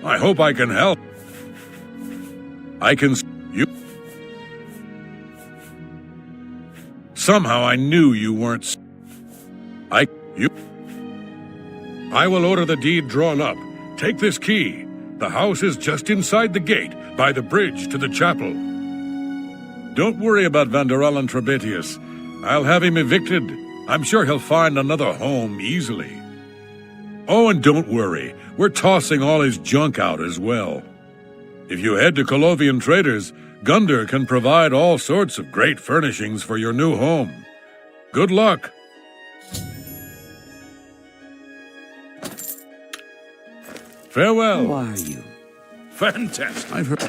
I hope I can help. I can you. Somehow I knew you weren't. You. I will order the deed drawn up. Take this key. The house is just inside the gate, by the bridge to the chapel. Don't worry about Vanderell and Trebetius. I'll have him evicted. I'm sure he'll find another home easily. Oh, and don't worry. We're tossing all his junk out as well. If you head to Colovian Traders, Gunder can provide all sorts of great furnishings for your new home. Good luck. Farewell. Who are you? Fantastic. I've heard.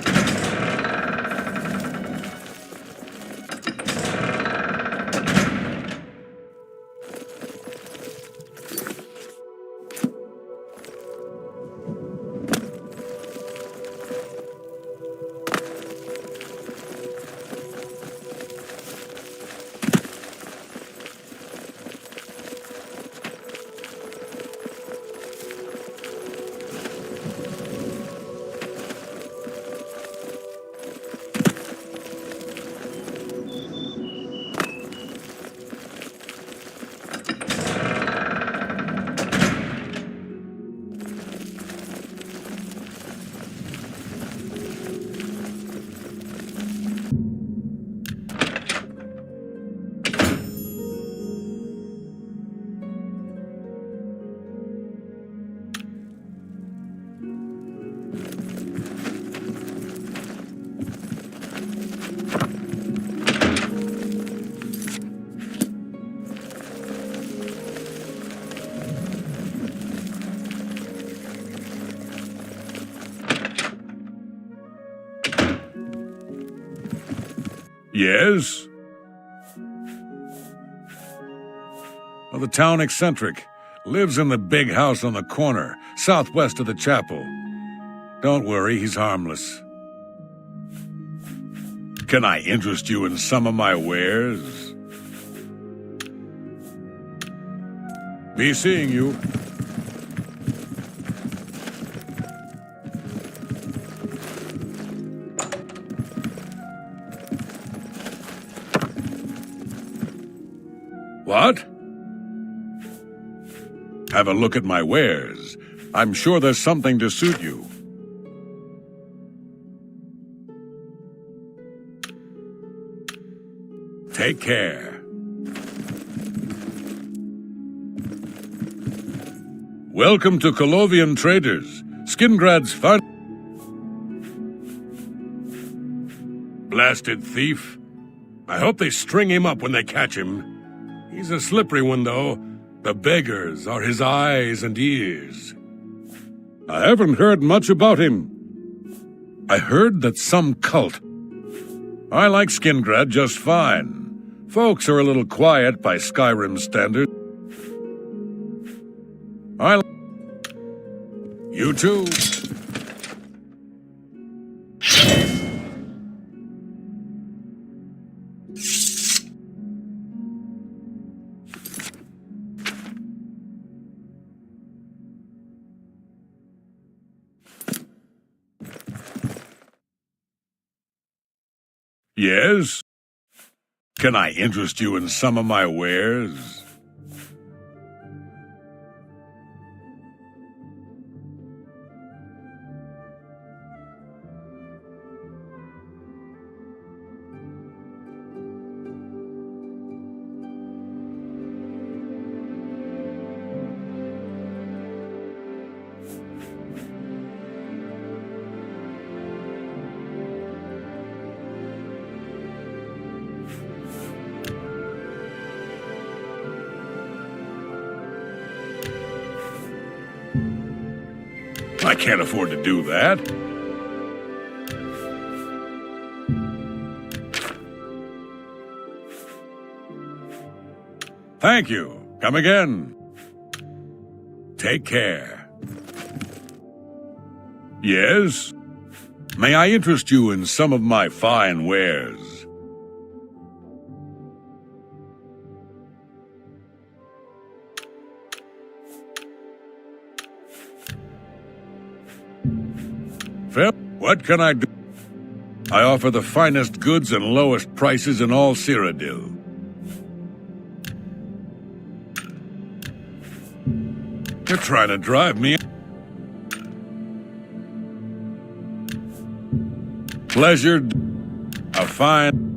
Yes? Well, the town eccentric lives in the big house on the corner, southwest of the chapel. Don't worry, he's harmless. Can I interest you in some of my wares? Be seeing you. What? Have a look at my wares. I'm sure there's something to suit you. Take care. Welcome to Colovian Traders, Skingrad's fun. Blasted thief. I hope they string him up when they catch him. He's a slippery one, though. The beggars are his eyes and ears. I haven't heard much about him. I heard that some cult. I like Skingrad just fine. Folks are a little quiet by Skyrim standards. You too. Yes? Can I interest you in some of my wares? I can't afford to do that. Thank you. Come again. Take care. Yes? May I interest you in some of my fine wares? What can I do? I offer the finest goods and lowest prices in all Cyrodiil. You're trying to drive me. Pleasure. A fine.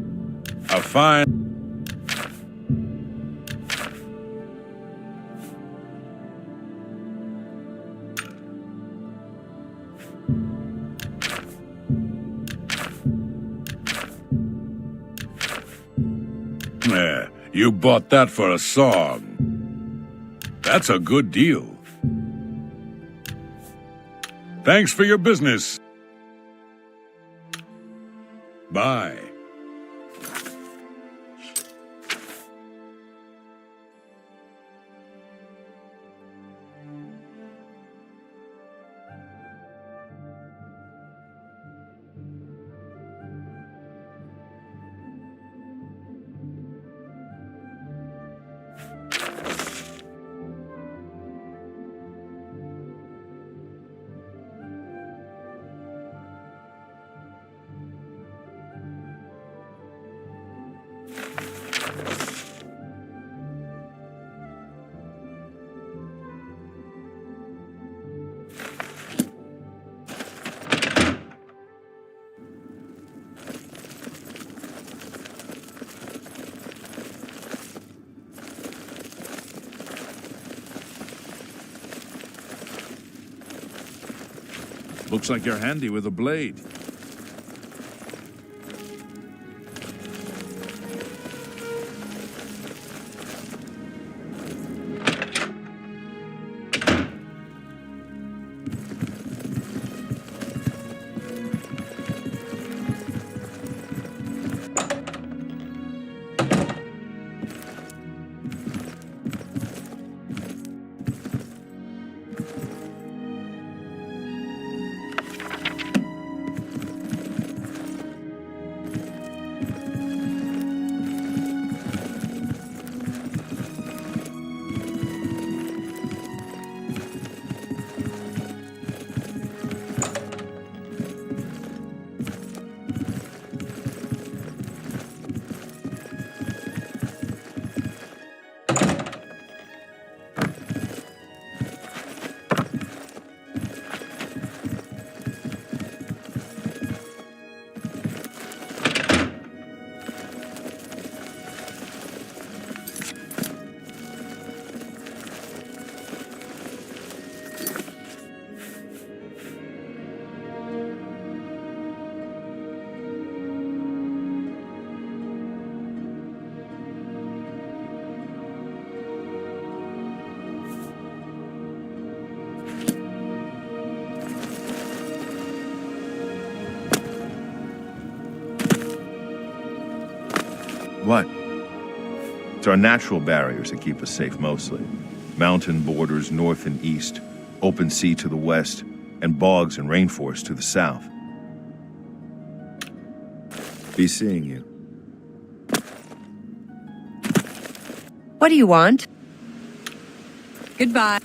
You bought that for a song. That's a good deal. Thanks for your business. Bye. Looks like you're handy with a blade. What? It's our natural barriers that keep us safe mostly. Mountain borders north and east, open sea to the west, and bogs and rainforest to the south. Be seeing you. What do you want? Goodbye.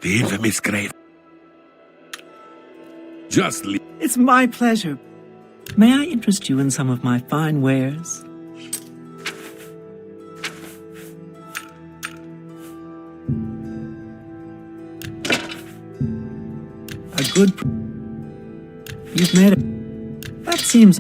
The infamous grave. Just leave. It's my pleasure. May I interest you in some of my fine wares? A good... You've made it. That seems...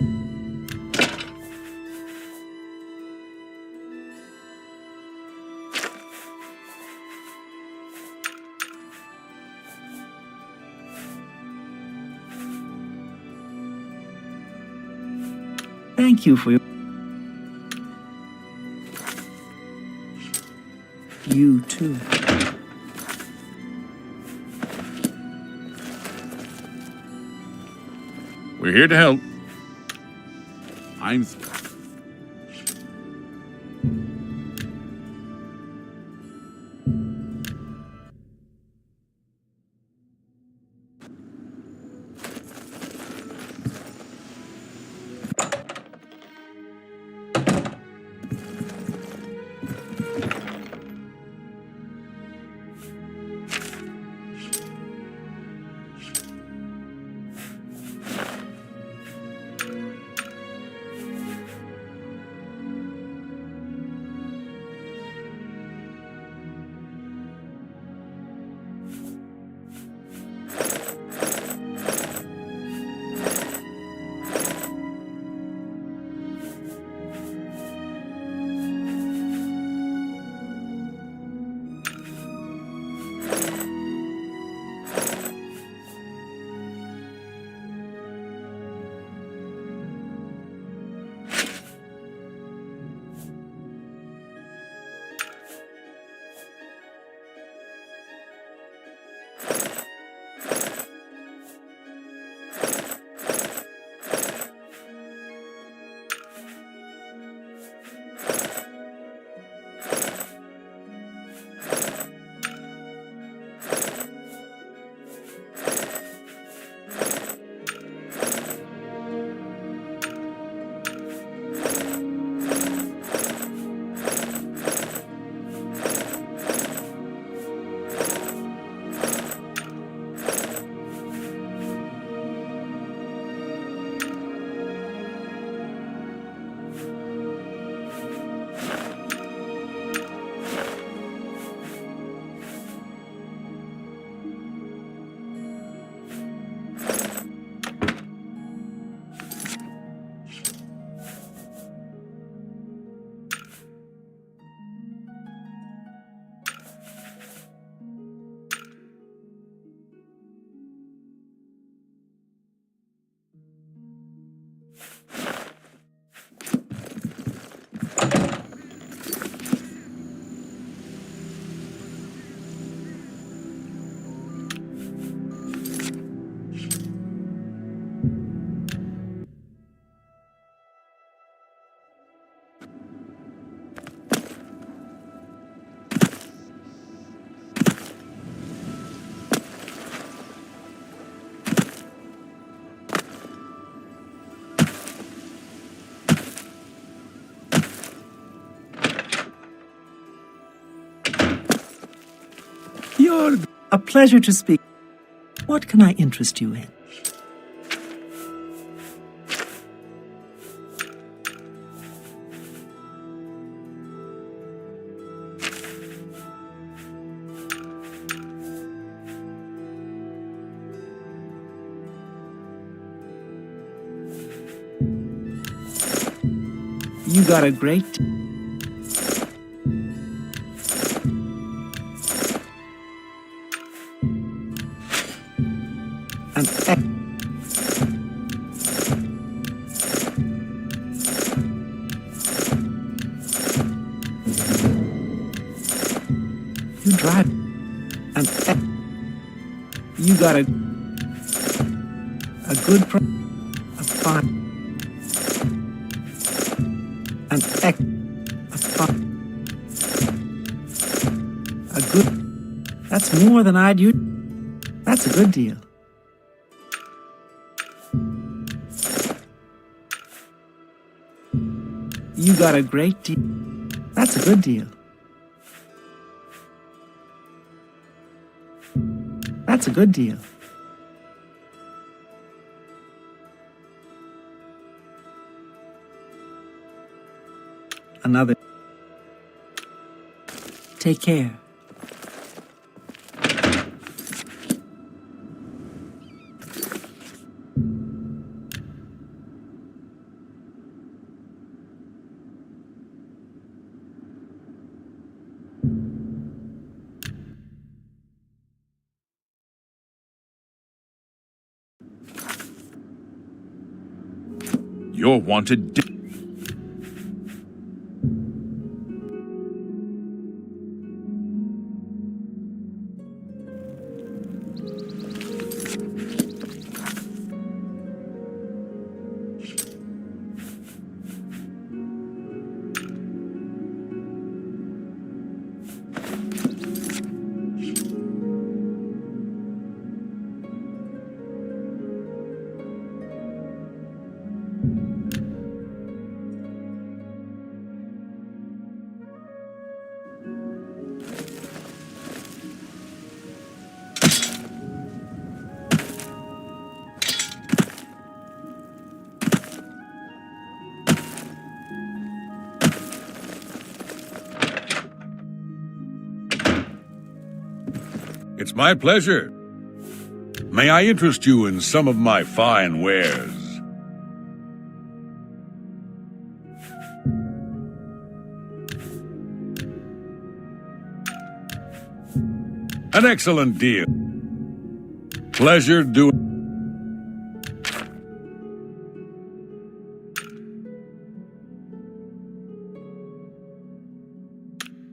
Thank you for your... You too. We're here to help. I'm... You're a pleasure to speak. What can I interest you in? You got a great... An ex... You drive... An ex... You got a good... A fine... An ex... A fine... A good... That's more than I'd use... That's a good deal. You got a great deal. That's a good deal. That's a good deal. Another. Take care. You're wanted. It's my pleasure. May I interest you in some of my fine wares? An excellent deal. Pleasure doing.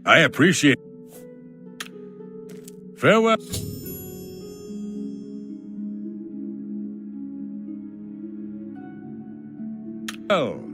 I appreciate. Farewell. Well.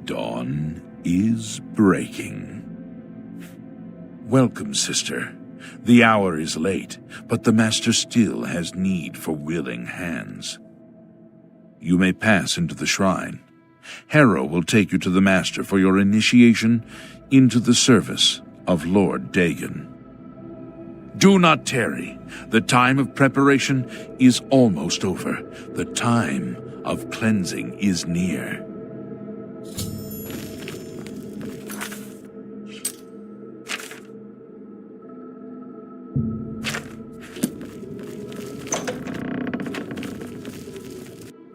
Dawn is breaking. Welcome, sister. The hour is late, but the Master still has need for willing hands. You may pass into the shrine. Harrow will take you to the Master for your initiation into the service of Lord Dagon. Do not tarry. The time of preparation is almost over. The time of cleansing is near.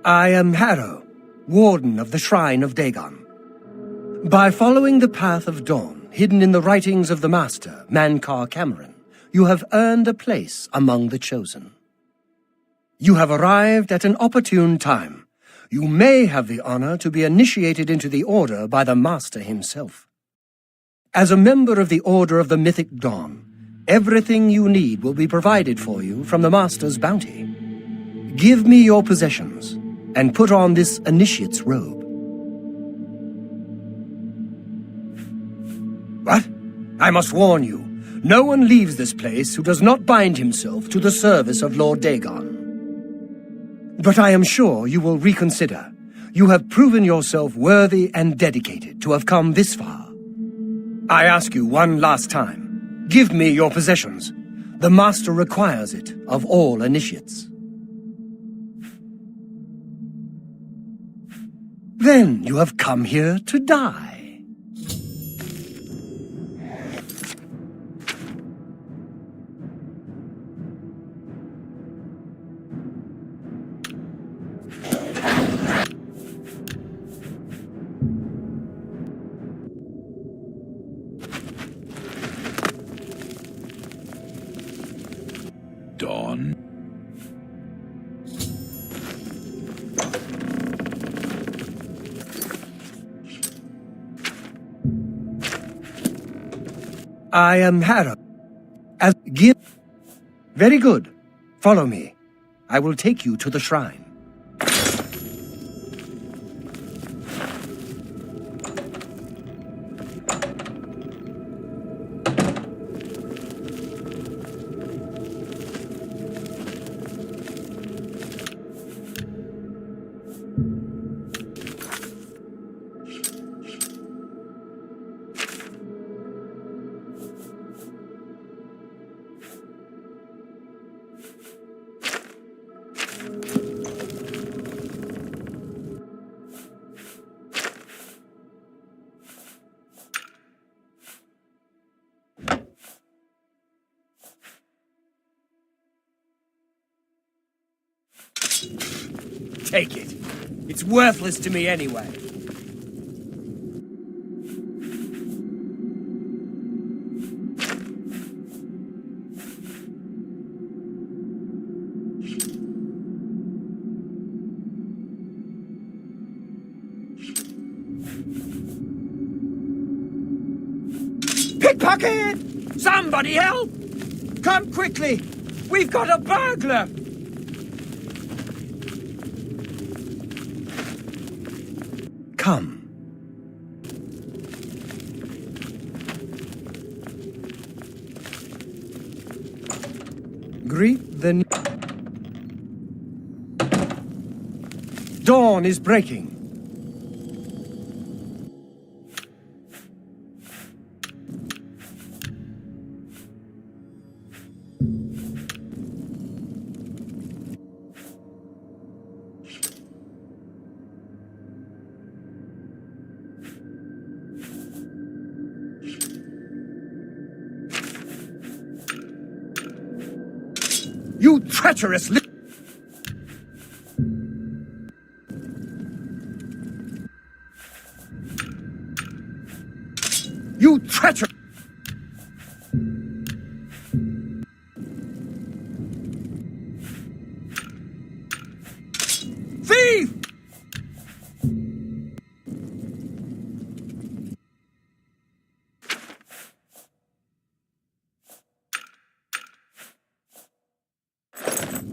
I am Harrow, Warden of the Shrine of Dagon. By following the path of dawn, hidden in the writings of the Master, Mankar Cameron, you have earned a place among the Chosen. You have arrived at an opportune time. You may have the honor to be initiated into the Order by the Master himself. As a member of the Order of the Mythic Dawn, everything you need will be provided for you from the Master's bounty. Give me your possessions, and put on this initiate's robe. What? I must warn you, no one leaves this place who does not bind himself to the service of Lord Dagon. But I am sure you will reconsider. You have proven yourself worthy and dedicated to have come this far. I ask you one last time, give me your possessions. The Master requires it of all initiates. Then you have come here to die. Dawn. I am Harrow. Very good. Follow me. I will take you to the shrine. Take it. It's worthless to me anyway. Pickpocket! Somebody help! Come quickly! We've got a burglar! Come. Greet the... Dawn is breaking. You treacherous little... You treacherous... Thief!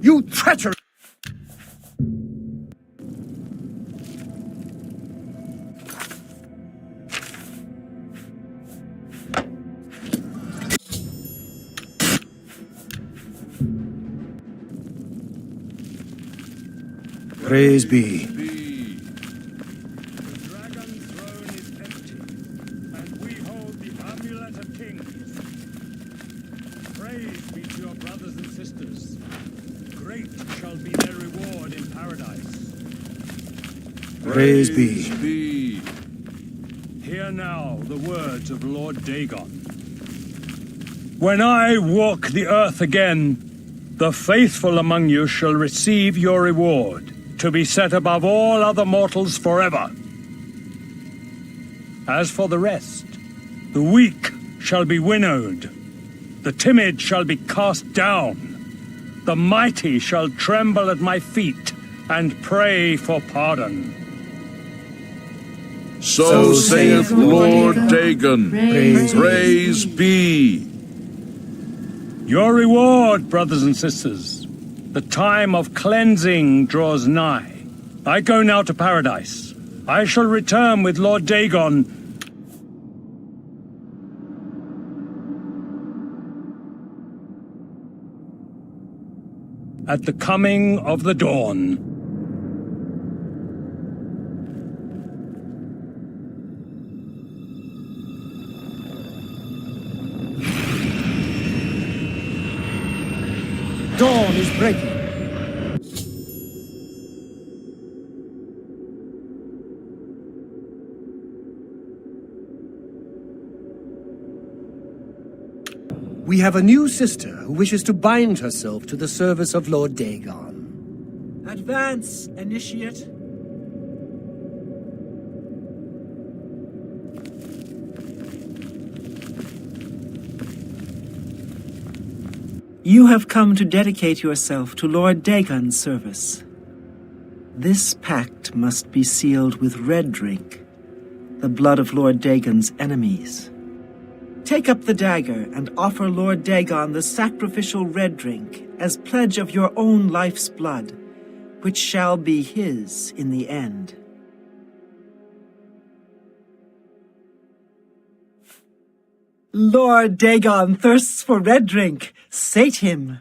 You treacherous... Praise be. The dragon throne is empty, and we hold the amulet of kings. Praise be to your brothers and sisters. Great shall be their reward in paradise. Praise be. Hear now the words of Lord Dagon. When I walk the earth again, the faithful among you shall receive your reward, to be set above all other mortals forever. As for the rest, the weak shall be winnowed, the timid shall be cast down, the mighty shall tremble at my feet and pray for pardon. So saith Lord Dagon. Praise be. Your reward, brothers and sisters. The time of cleansing draws nigh. I go now to paradise. I shall return with Lord Dagon. At the coming of the dawn. Dawn is breaking. We have a new sister who wishes to bind herself to the service of Lord Dagon. Advance, initiate. You have come to dedicate yourself to Lord Dagon's service. This pact must be sealed with red drink, the blood of Lord Dagon's enemies. Take up the dagger and offer Lord Dagon the sacrificial red drink as pledge of your own life's blood, which shall be his in the end. Lord Dagon thirsts for red drink. Sate him.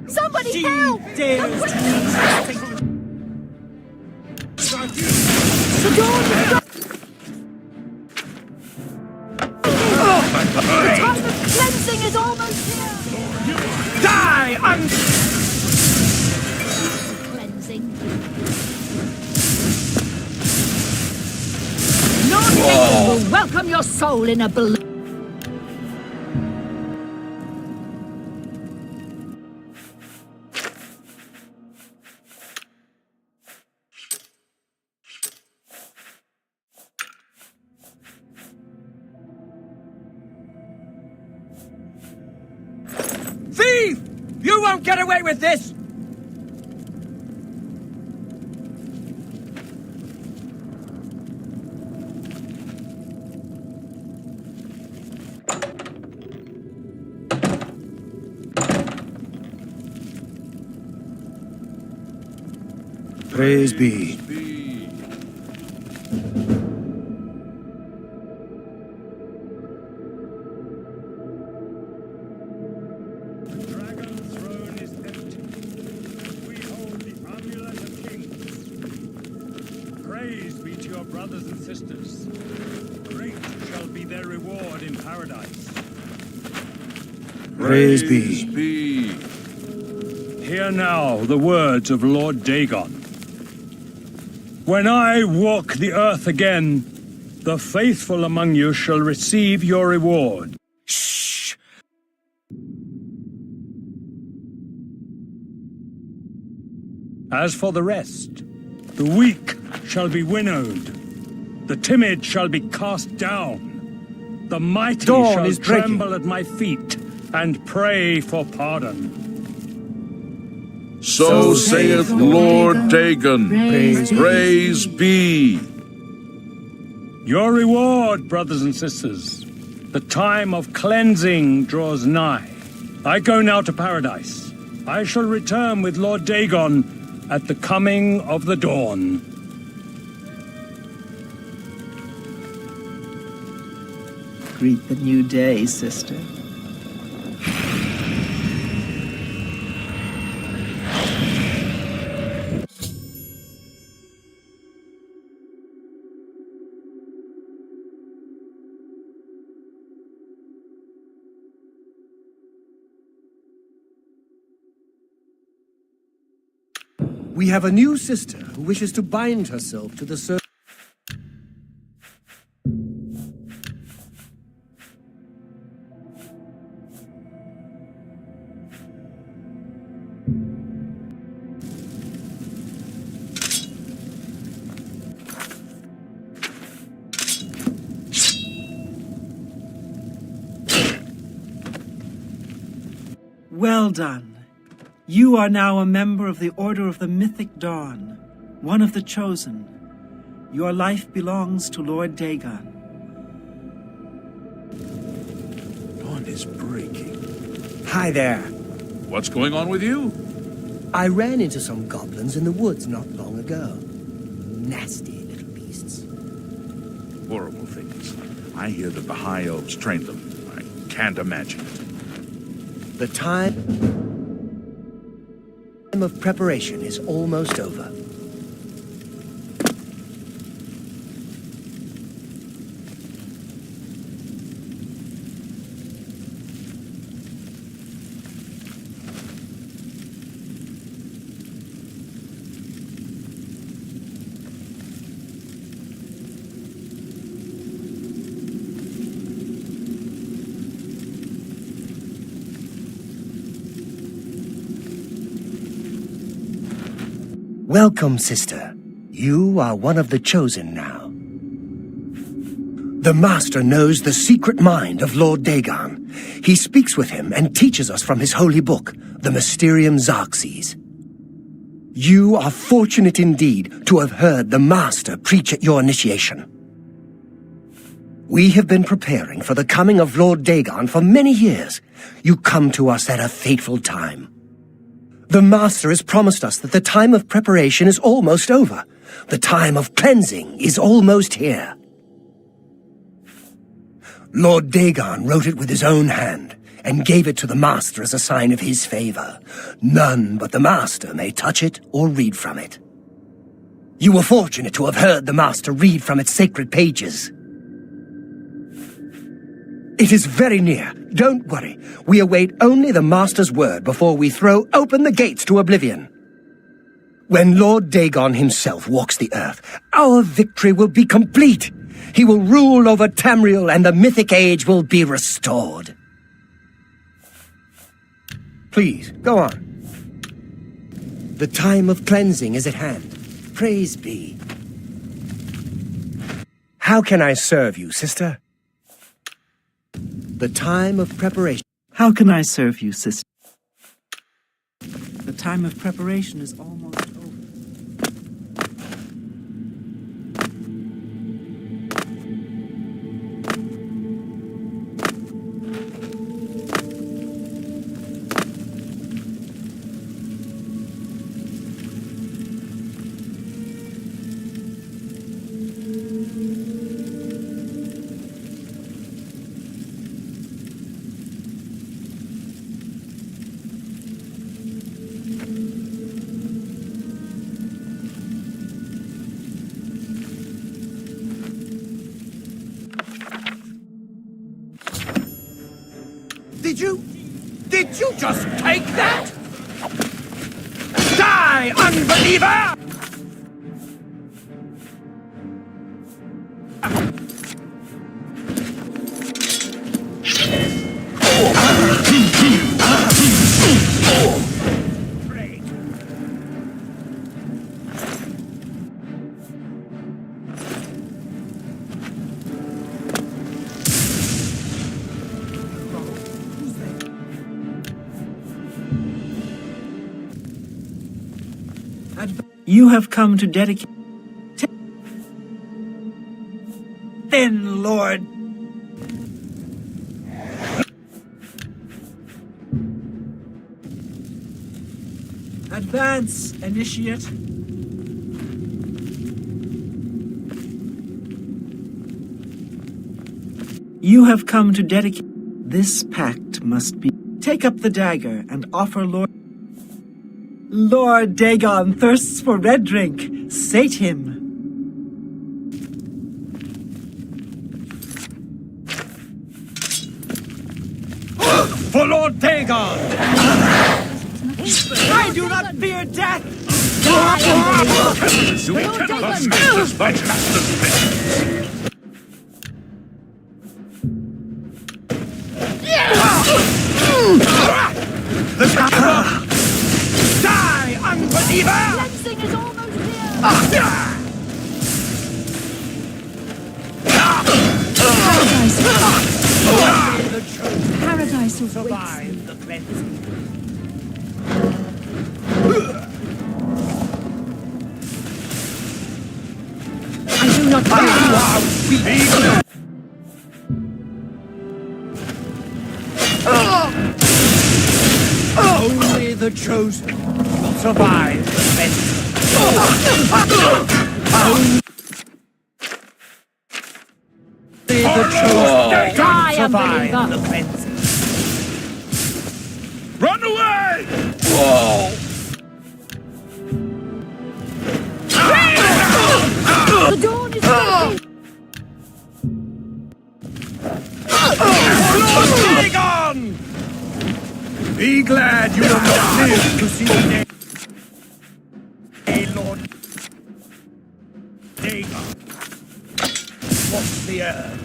Somebody help! Dares to The dawn The time of cleansing is almost here! Die! Cleansing. Lord Dagon will welcome your soul in a balloon. Thief! You won't get away with this! Praise be. Praise be to your brothers and sisters. Great shall be their reward in paradise. Praise be. Hear now the words of Lord Dagon. When I walk the earth again, the faithful among you shall receive your reward. Shh! As for the rest, the weak shall be winnowed, the timid shall be cast down, the mighty Dawn shall is breaking. tremble at my feet and pray for pardon. So saith Lord Dagon. Praise be. Your reward, brothers and sisters. The time of cleansing draws nigh. I go now to paradise. I shall return with Lord Dagon at the coming of the dawn. greet the new day, sister. We have a new sister who wishes to bind herself to the service. Well done. You are now a member of the Order of the Mythic Dawn, one of the Chosen. Your life belongs to Lord Dagon. Dawn is breaking. Hi there. What's going on with you? I ran into some goblins in the woods not long ago. Nasty little beasts. Horrible things. I hear that the High Elves trained them. I can't imagine it. The time of preparation is almost over. Welcome, sister. You are one of the Chosen now. The Master knows the secret mind of Lord Dagon. He speaks with him and teaches us from his holy book, the Mysterium Xerxes. You are fortunate indeed to have heard the Master preach at your initiation. We have been preparing for the coming of Lord Dagon for many years. You come to us at a fateful time. The Master has promised us that the time of preparation is almost over. The time of cleansing is almost here. Lord Dagon wrote it with his own hand, and gave it to the Master as a sign of his favor. None but the Master may touch it or read from it. You were fortunate to have heard the Master read from its sacred pages. It is very near. Don't worry. We await only the Master's word before we throw open the gates to oblivion. When Lord Dagon himself walks the earth, our victory will be complete. He will rule over Tamriel, and the mythic age will be restored. Please, go on. The time of cleansing is at hand. Praise be. How can I serve you, sister? The time of preparation. How can I serve you, sister? The time of preparation is almost over. Did you just take that? Die, unbeliever! You have come to dedicate... Then, Lord... Advance, initiate. You have come to dedicate... This pact must be... Take up the dagger and offer Lord Dagon thirsts for red drink. Sate him. For Lord Dagon! I do not fear death! Die, unbeliever! Cleansing is almost here! Paradise awaits. Survive the cleansing. I do not fear. Only the chosen will survive the cleansing. Only the chosen Die, will survive unbeliever. the cleansing. Run away! The dawn is breaking! Dagon! Be glad you will not live to see the day. Hey, Lord Dagon, walk the earth.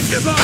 Give up!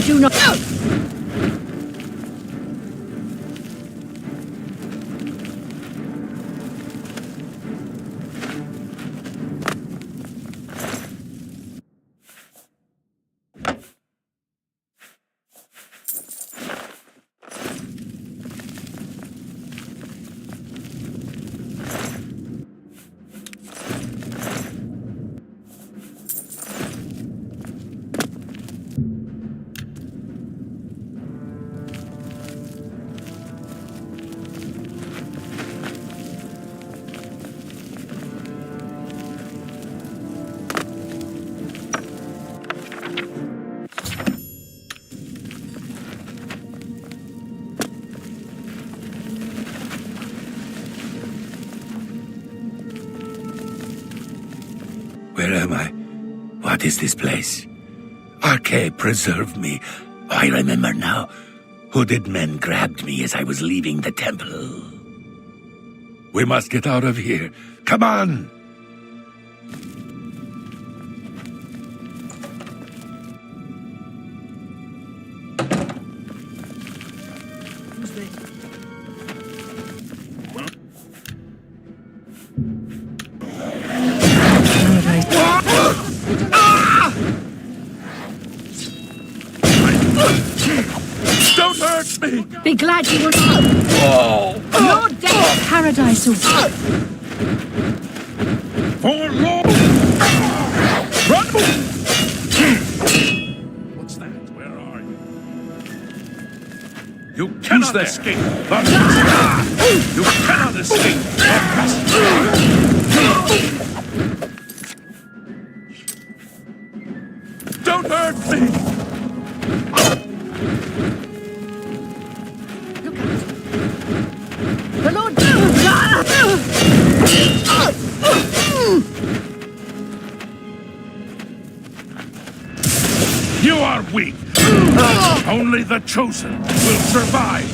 do not... Where am I? What is this place? Arche, preserve me. I remember now. Hooded men grabbed me as I was leaving the temple. We must get out of here. Come on! Don't hurt me! Be glad you were... Lord Death, paradise of... For Lord! Run! What's that? Where are you? You cannot escape! You cannot escape! Don't hurt me! The Lord... You are weak! Only the chosen will survive!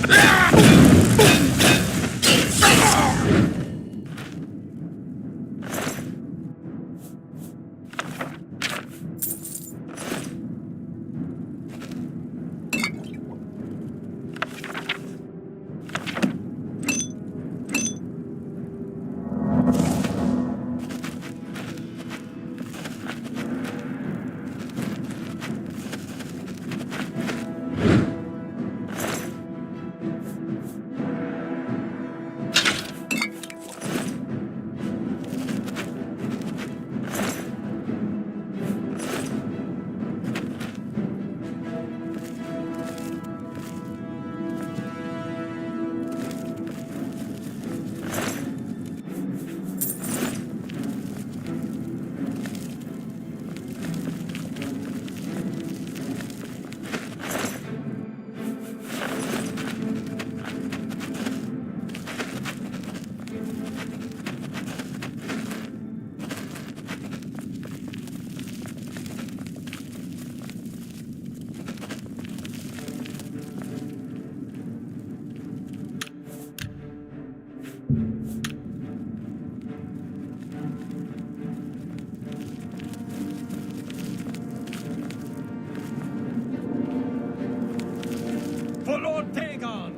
For Lord Dagon!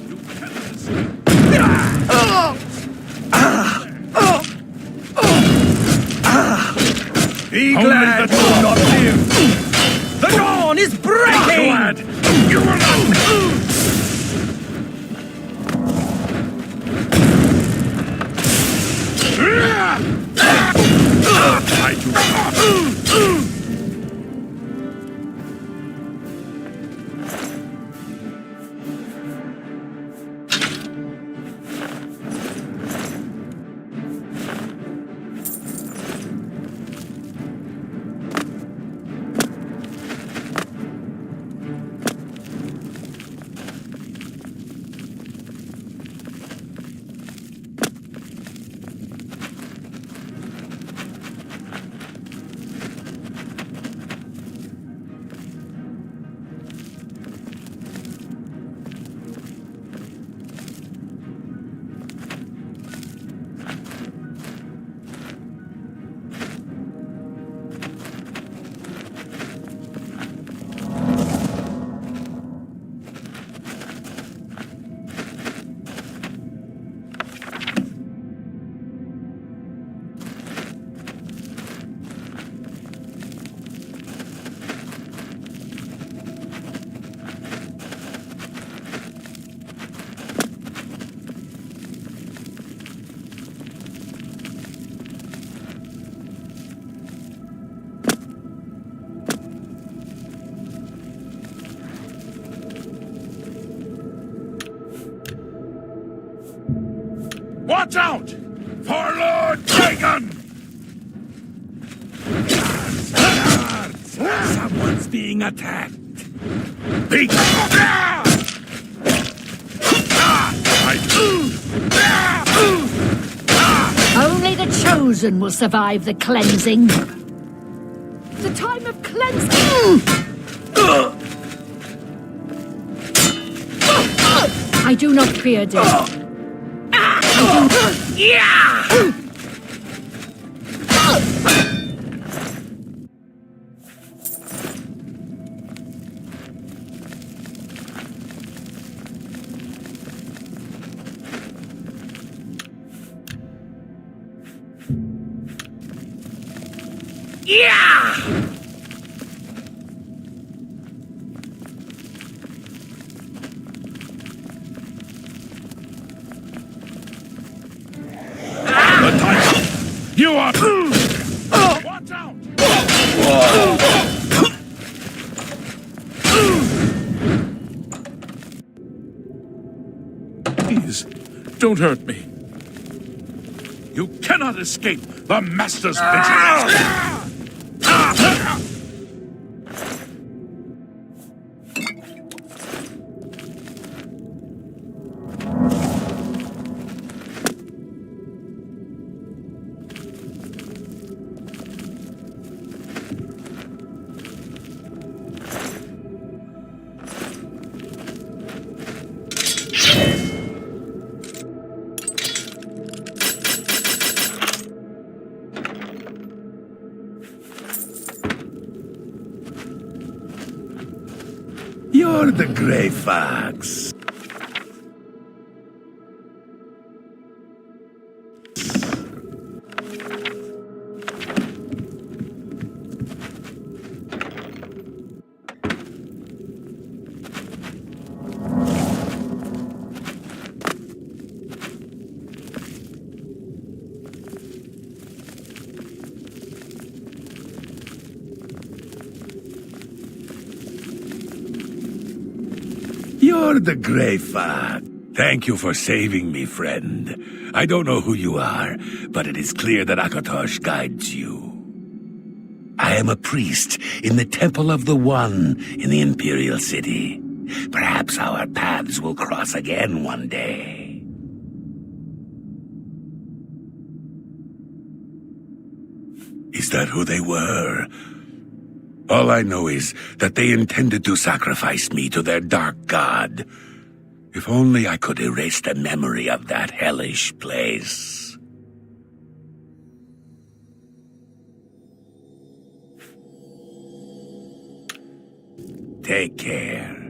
You cannot escape! Be glad you will not live! The dawn is breaking! Glad you will not... I do not... Watch out! For Lord Dagon! Someone's being attacked. Be Only the chosen will survive the cleansing. The time of cleansing! I do not fear death. You are... Watch out! Please, don't hurt me. You cannot escape the Master's vigilance. You're the Grey Fox. You're the Grey Fox. Thank you for saving me, friend. I don't know who you are, but it is clear that Akatosh guides you. I am a priest in the Temple of the One in the Imperial City. Perhaps our paths will cross again one day. Is that who they were? All I know is that they intended to sacrifice me to their dark god. If only I could erase the memory of that hellish place. Take care.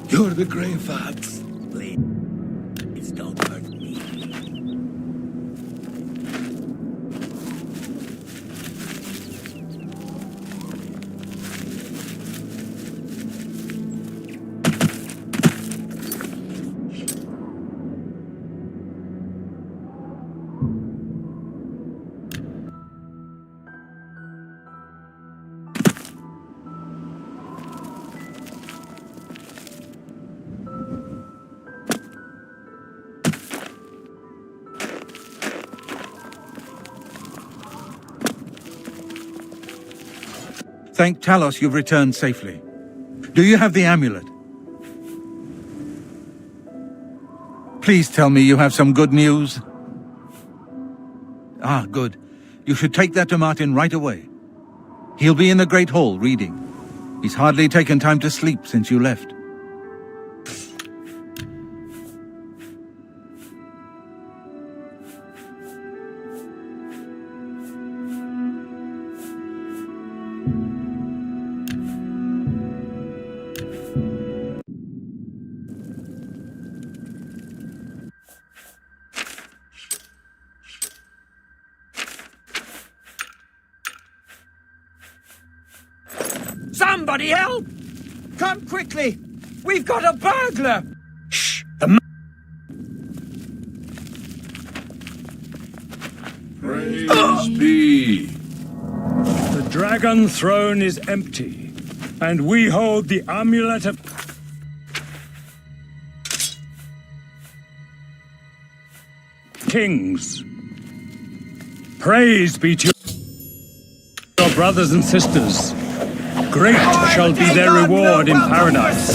You're the Grey Fox. Please don't hurt me. Thank Talos you've returned safely. Do you have the amulet? Please tell me you have some good news. Ah, good. You should take that to Martin right away. He'll be in the Great Hall reading. He's hardly taken time to sleep since you left. Somebody help! Come quickly! We've got a burglar! Shh! Praise be. The dragon throne is empty, and we hold the amulet of kings. Praise be to your brothers and sisters. Great shall be their reward in paradise.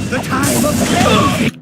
The time of cleansing!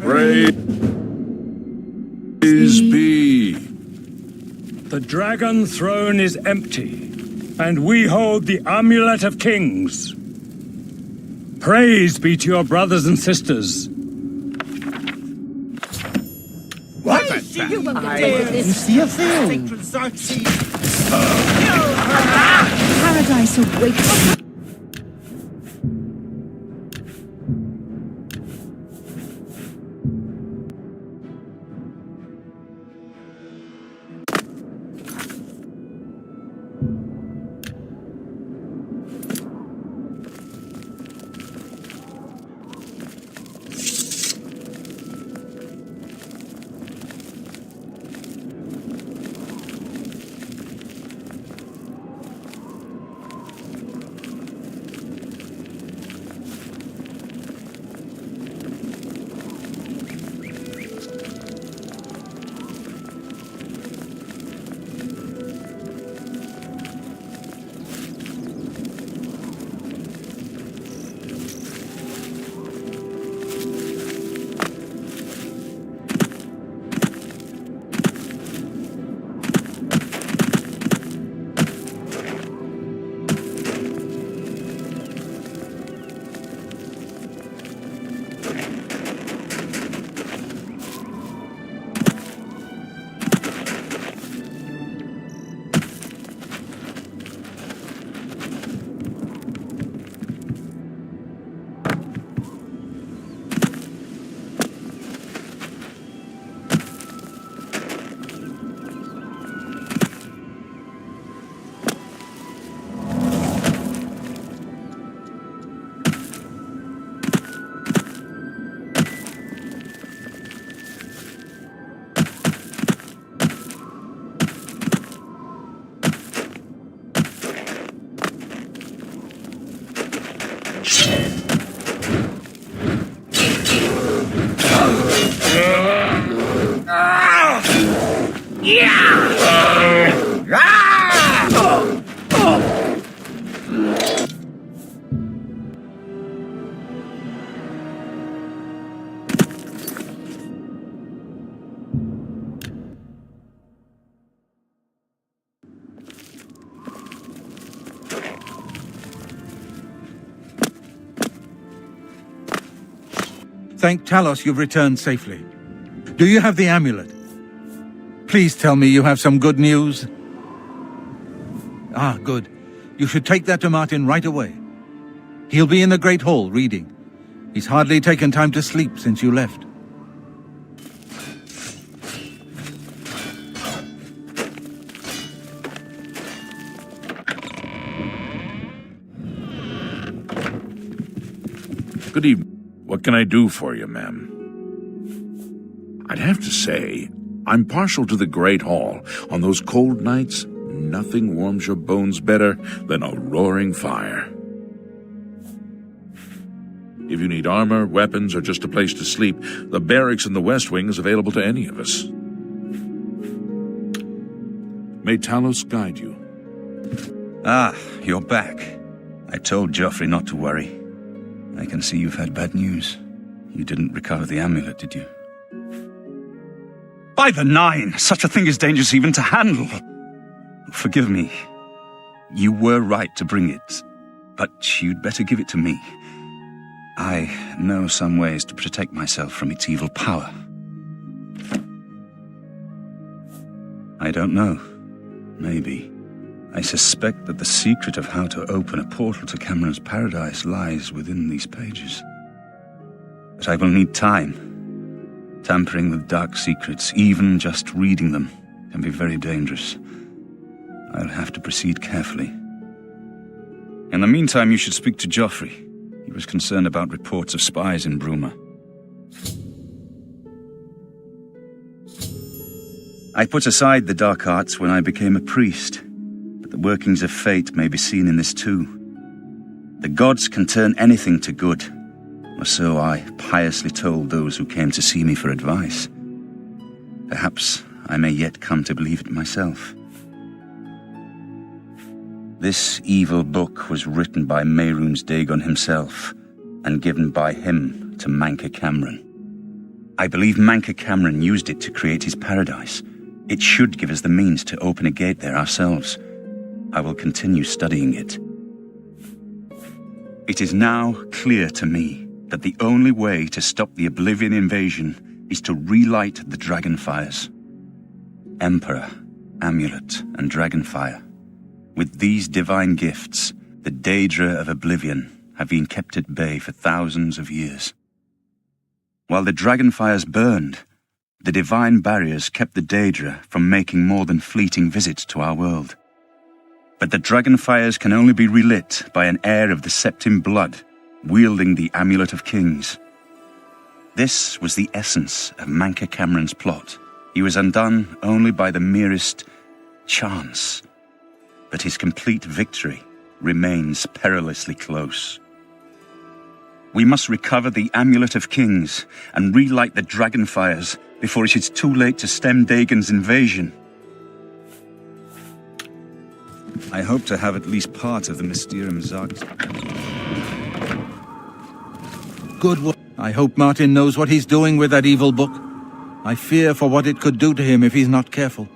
Praise be. The dragon throne is empty, and we hold the amulet of kings. Praise be to your brothers and sisters. What? You won't get away with this. See a thing? Paradise awaits. Thank Talos you've returned safely. Do you have the amulet? Please tell me you have some good news. Ah, good. You should take that to Martin right away. He'll be in the Great Hall reading. He's hardly taken time to sleep since you left. Good evening. What can I do for you, ma'am? I'd have to say, I'm partial to the Great Hall. On those cold nights, nothing warms your bones better than a roaring fire. If you need armor, weapons, or just a place to sleep, the barracks in the West Wing is available to any of us. May Talos guide you. Ah, you're back. I told Joffrey not to worry. I can see you've had bad news. You didn't recover the amulet, did you? By the Nine! Such a thing is dangerous even to handle! Forgive me. You were right to bring it, but you'd better give it to me. I know some ways to protect myself from its evil power. I don't know. Maybe. I suspect that the secret of how to open a portal to Cameron's paradise lies within these pages. But I will need time. Tampering with dark secrets, even just reading them, can be very dangerous. I'll have to proceed carefully. In the meantime, you should speak to Joffrey. He was concerned about reports of spies in Bruma. I put aside the dark arts when I became a priest, but the workings of fate may be seen in this too. The gods can turn anything to good, or so I piously told those who came to see me for advice. Perhaps I may yet come to believe it myself. This evil book was written by Mehrunes Dagon himself, and given by him to Manca Cameron. I believe Manca Cameron used it to create his paradise. It should give us the means to open a gate there ourselves. I will continue studying it. It is now clear to me that the only way to stop the Oblivion invasion is to relight the Dragonfires. Emperor, Amulet, and Dragonfire. With these divine gifts, the Daedra of Oblivion have been kept at bay for thousands of years. While the Dragonfires burned, the divine barriers kept the Daedra from making more than fleeting visits to our world. But the Dragonfires can only be relit by an heir of the Septim blood, wielding the Amulet of Kings. This was the essence of Manca Cameron's plot. He was undone only by the merest chance. But his complete victory remains perilously close. We must recover the Amulet of Kings and relight the Dragonfires before it is too late to stem Dagon's invasion. I hope to have at least part of the Mysterium Zagt. Good work. I hope Martin knows what he's doing with that evil book. I fear for what it could do to him if he's not careful.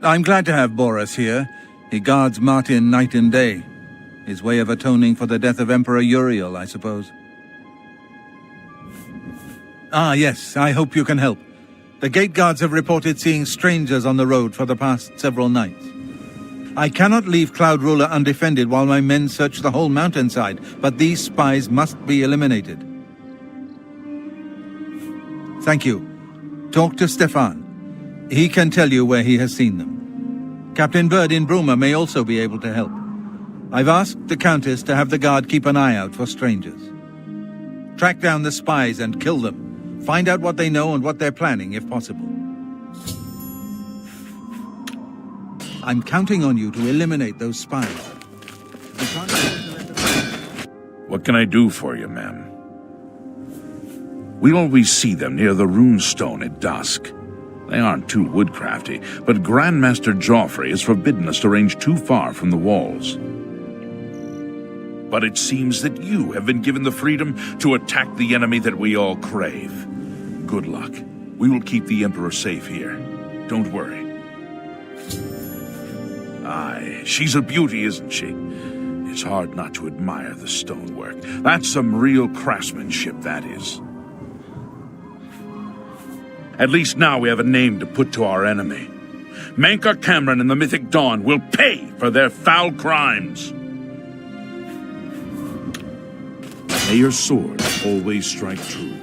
I'm glad to have Boris here. He guards Martin night and day. His way of atoning for the death of Emperor Uriel, I suppose. Ah, yes, I hope you can help. The gate guards have reported seeing strangers on the road for the past several nights. I cannot leave Cloud Ruler undefended while my men search the whole mountainside, but these spies must be eliminated. Thank you. Talk to Stefan. He can tell you where he has seen them. Captain Bird in Bruma may also be able to help. I've asked the Countess to have the guard keep an eye out for strangers. Track down the spies and kill them. Find out what they know and what they're planning, if possible. I'm counting on you to eliminate those spies. What can I do for you, ma'am? We always see them near the rune stone at dusk. They aren't too woodcrafty, but Grandmaster Joffrey has forbidden us to range too far from the walls. But it seems that you have been given the freedom to attack the enemy that we all crave. Good luck. We will keep the Emperor safe here. Don't worry. Aye, she's a beauty, isn't she? It's hard not to admire the stonework. That's some real craftsmanship, that is. At least now we have a name to put to our enemy. Manca Cameron and the Mythic Dawn will pay for their foul crimes. May your sword always strike true.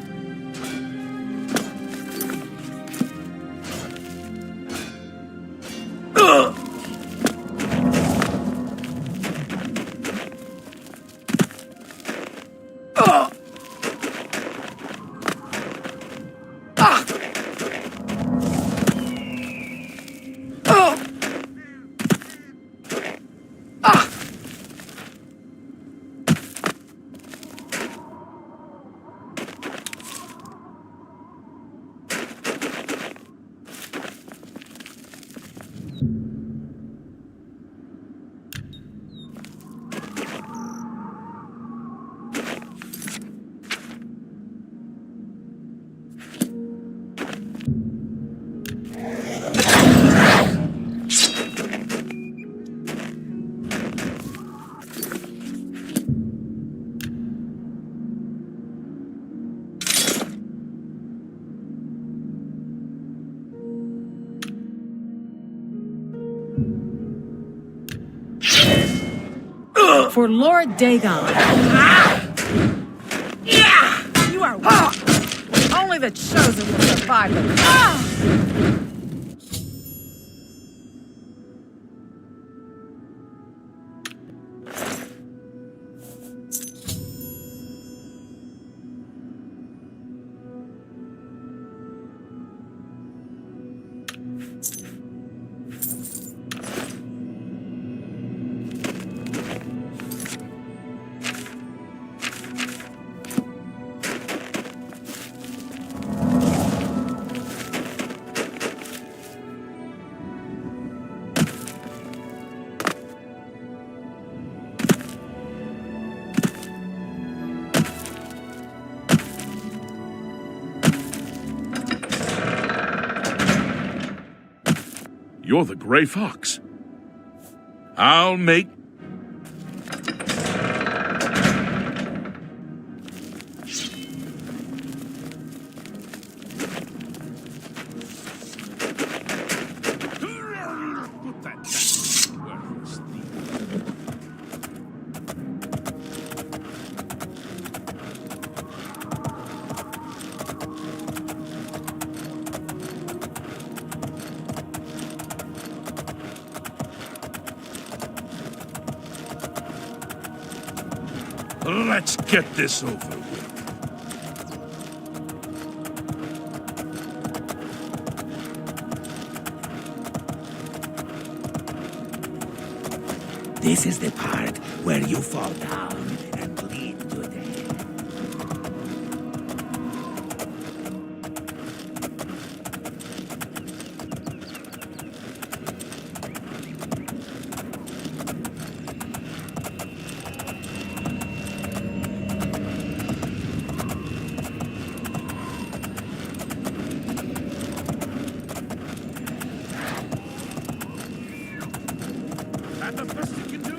For Lord Dagon. You are weak. Only the chosen will survive the... You're the Gray Fox. I'll make... Let's get this over with. This is the part where you fall down and bleed to death. That the best you can do?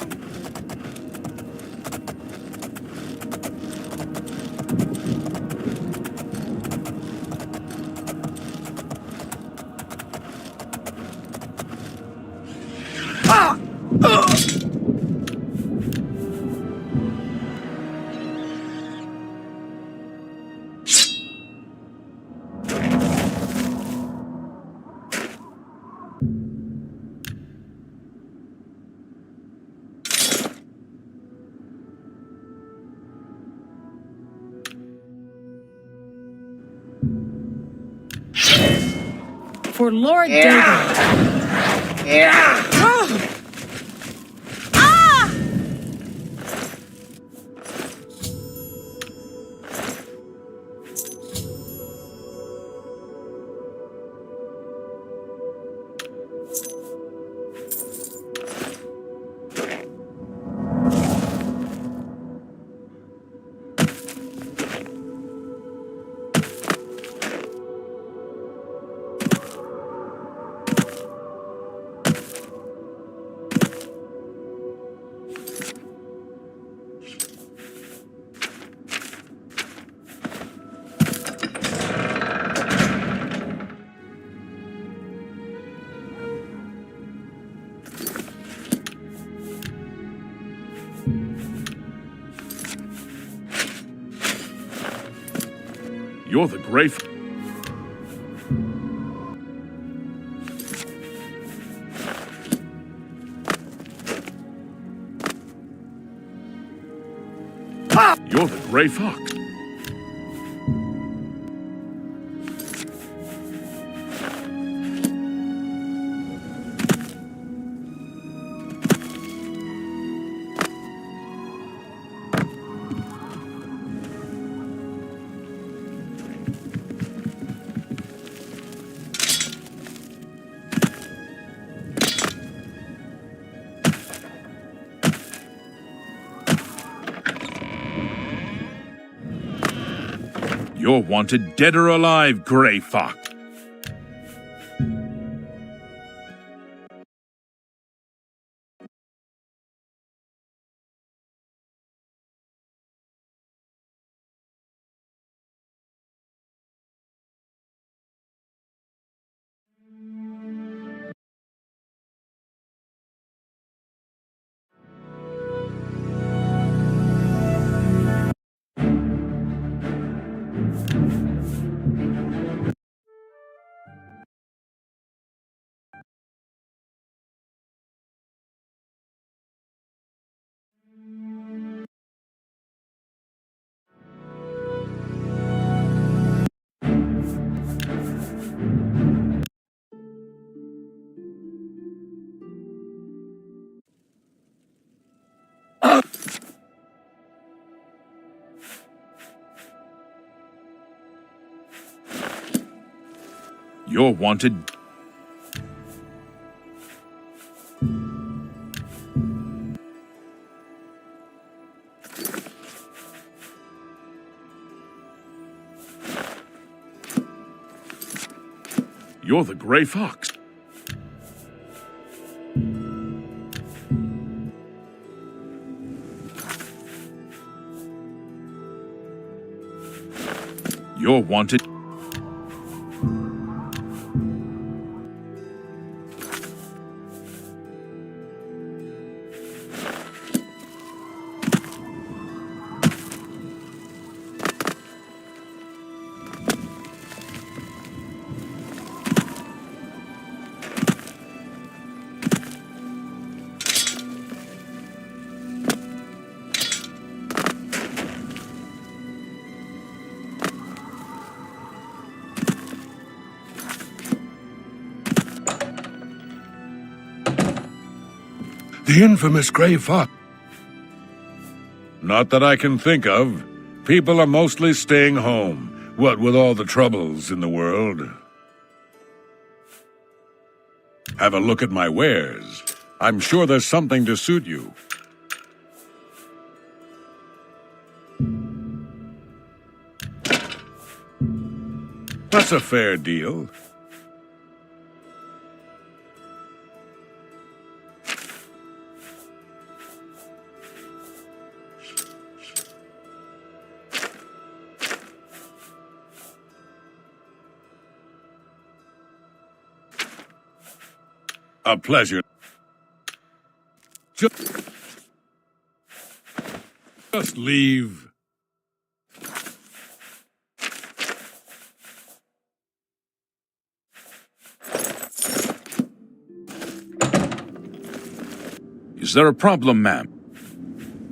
For Lord Dagon. You're the Gray Fox. You're the Gray Fox. You're wanted dead or alive, Gray Fox. You're wanted. You're the Grey Fox. You're wanted. The infamous Grey Fox. Not that I can think of. People are mostly staying home, what with all the troubles in the world. Have a look at my wares. I'm sure there's something to suit you. That's a fair deal. A pleasure. Just leave. Is there a problem, ma'am?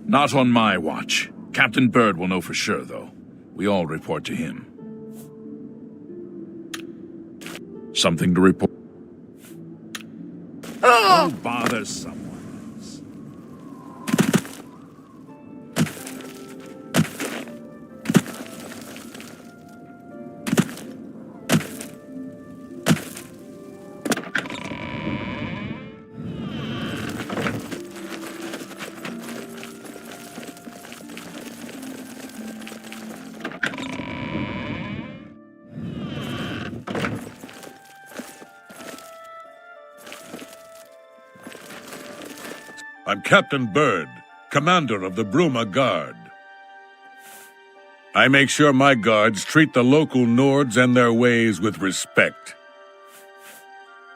Not on my watch. Captain Bird will know for sure, though. We all report to him. Something to report? Oh, bother someone else. I'm Captain Bird, commander of the Bruma Guard. I make sure my guards treat the local Nords and their ways with respect.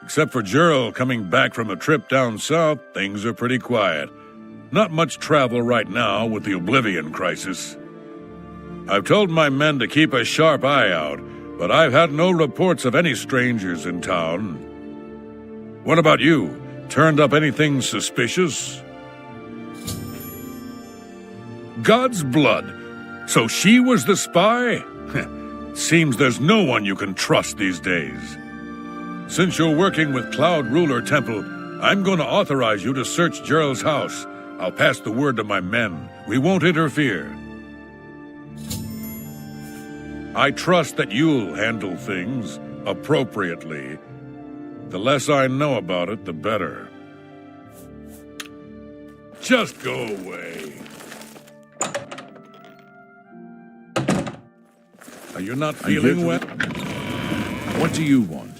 Except for Gerald coming back from a trip down south, things are pretty quiet. Not much travel right now with the Oblivion crisis. I've told my men to keep a sharp eye out, but I've had no reports of any strangers in town. What about you? Turned up anything suspicious? God's blood. So she was the spy? Seems there's no one you can trust these days. Since you're working with Cloud Ruler Temple, I'm going to authorize you to search Gerald's house. I'll pass the word to my men. We won't interfere. I trust that you'll handle things appropriately. The less I know about it, the better. Just go away. Are you not feeling well? What do you want?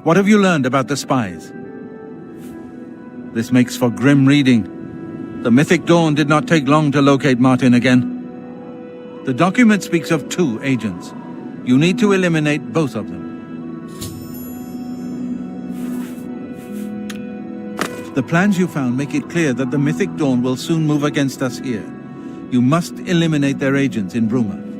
What have you learned about the spies? This makes for grim reading. The mythic Dawn did not take long to locate Martin again. The document speaks of 2 agents. You need to eliminate both of them. The plans you found make it clear that the mythic Dawn will soon move against us here. You must eliminate their agents in Bruma.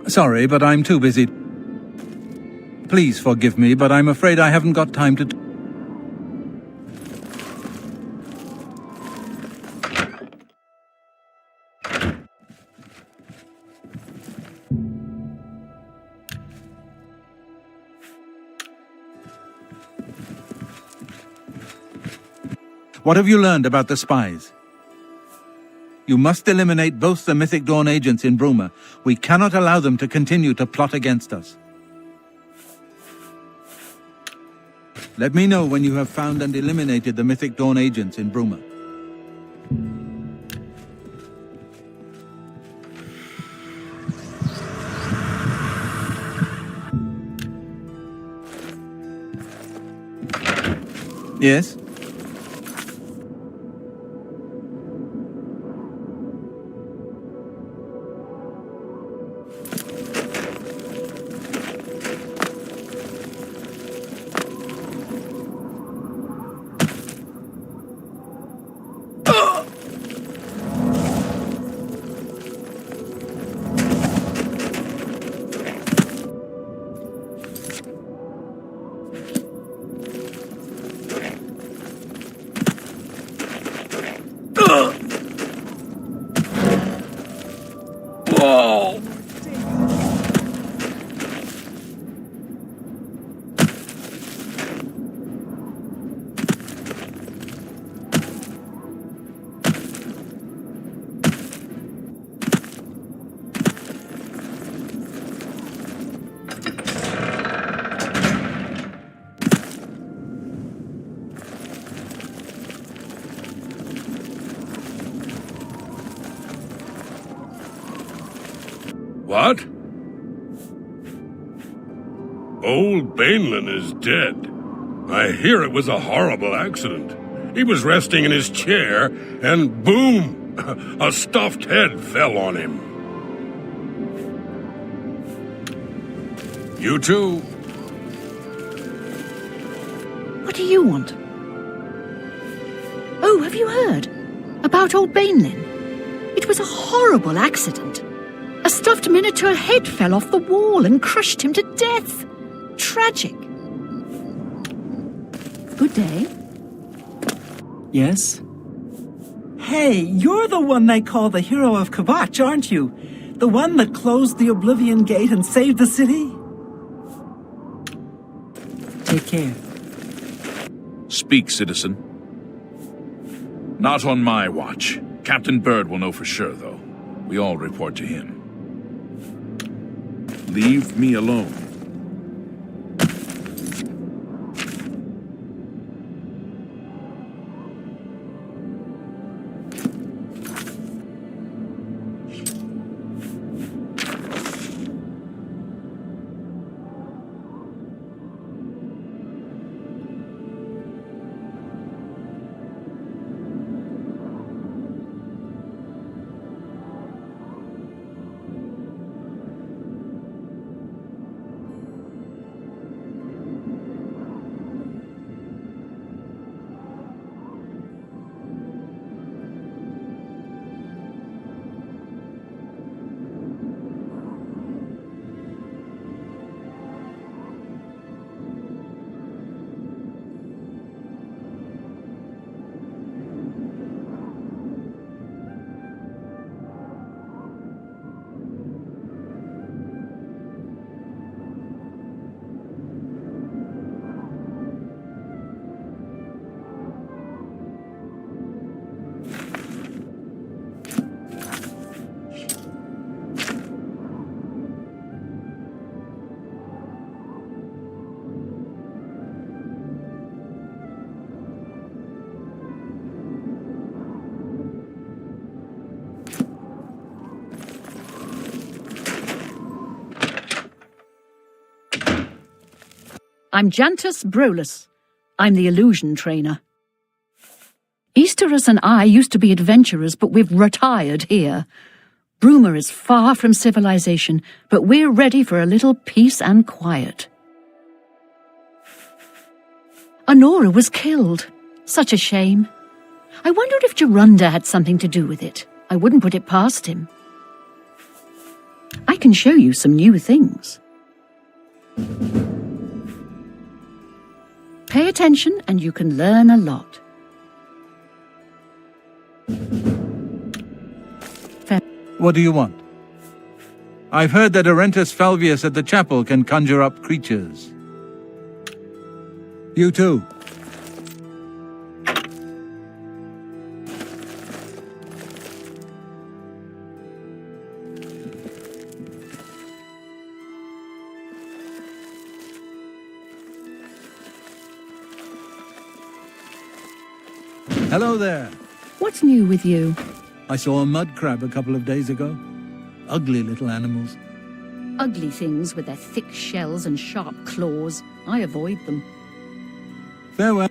Sorry, but I'm too busy. Please forgive me, but I'm afraid I haven't got time to... What have you learned about the spies? You must eliminate both the Mythic Dawn agents in Bruma. We cannot allow them to continue to plot against us. Let me know when you have found and eliminated the Mythic Dawn agents in Bruma. Yes? What? Old Bainlin is dead. I hear it was a horrible accident. He was resting in his chair, and boom! A stuffed head fell on him. You too. What do you want? Oh, have you heard? About old Bainlin? It was a horrible accident. A stuffed miniature head fell off the wall and crushed him to death. Tragic. Good day. Yes? Hey, you're the one they call the hero of Kvatch, aren't you? The one that closed the Oblivion Gate and saved the city? Take care. Speak, citizen. Not on my watch. Captain Bird will know for sure, though. We all report to him. Leave me alone. I'm Jantus Brolus. I'm the illusion trainer. Easterus and I used to be adventurers, but we've retired here. Bruma is far from civilization, but we're ready for a little peace and quiet. Honora was killed. Such a shame. I wondered if Jorunda had something to do with it. I wouldn't put it past him. I can show you some new things. Pay attention and you can learn a lot. What do you want? I've heard that Arentus Falvius at the chapel can conjure up creatures. You too. Hello there. What's new with you? I saw a mud crab a couple of days ago. Ugly little animals. Ugly things with their thick shells and sharp claws. I avoid them. Farewell.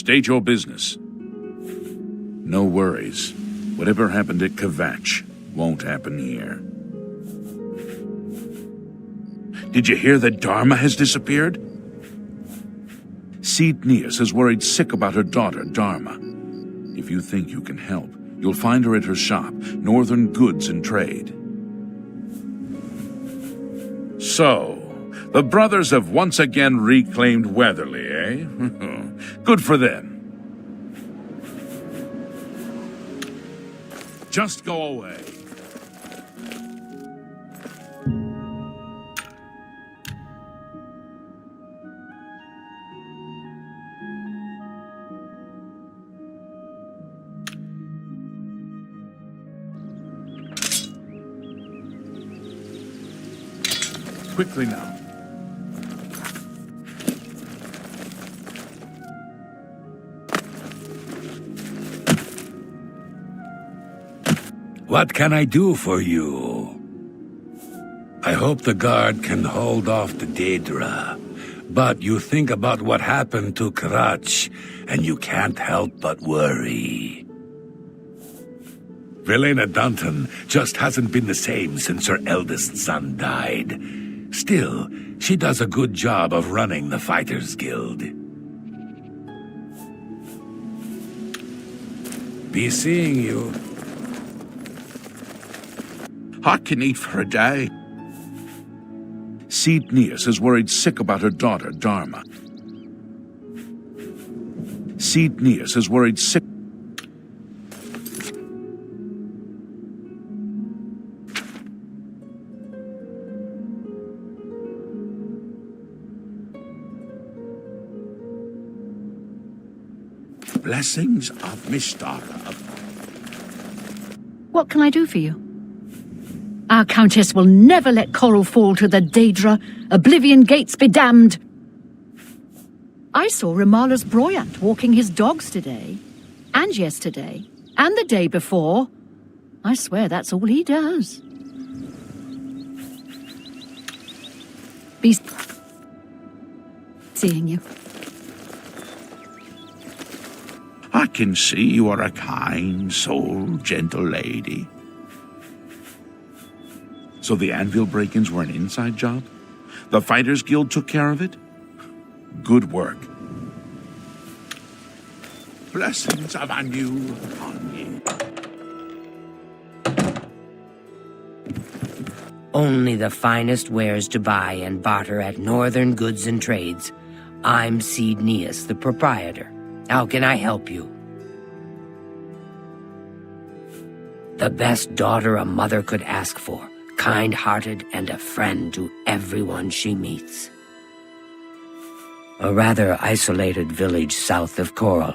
State your business. No worries. Whatever happened at Kvatch won't happen here. Did you hear that Dharma has disappeared? Sidnius is worried sick about her daughter, Dharma. If you think you can help, you'll find her at her shop, Northern Goods and Trade. So, the brothers have once again reclaimed Weatherly, eh? Good for them. Just go away. Quickly now. What can I do for you? I hope the guard can hold off the Daedra. But you think about what happened to Kvatch, and you can't help but worry. Velena Dunton just hasn't been the same since her eldest son died. Still, she does a good job of running the Fighters Guild. Be seeing you. I can eat for a day. Sidnius is worried sick about her daughter, Dharma. Sidnius is worried sick. Blessings of Mistara. What can I do for you? Our Countess will never let Coral fall to the Daedra. Oblivion gates be damned. I saw Ramala's Broyant walking his dogs today, and yesterday, and the day before. I swear that's all he does. Be seeing you. I can see you are a kind soul, gentle lady. So the anvil break-ins were an inside job? The Fighters Guild took care of it? Good work. Blessings of Anu upon you. Only the finest wares to buy and barter at Northern Goods and Trades. I'm Sidnius, the proprietor. How can I help you? The best daughter a mother could ask for. Kind-hearted and a friend to everyone she meets. A rather isolated village south of Coral.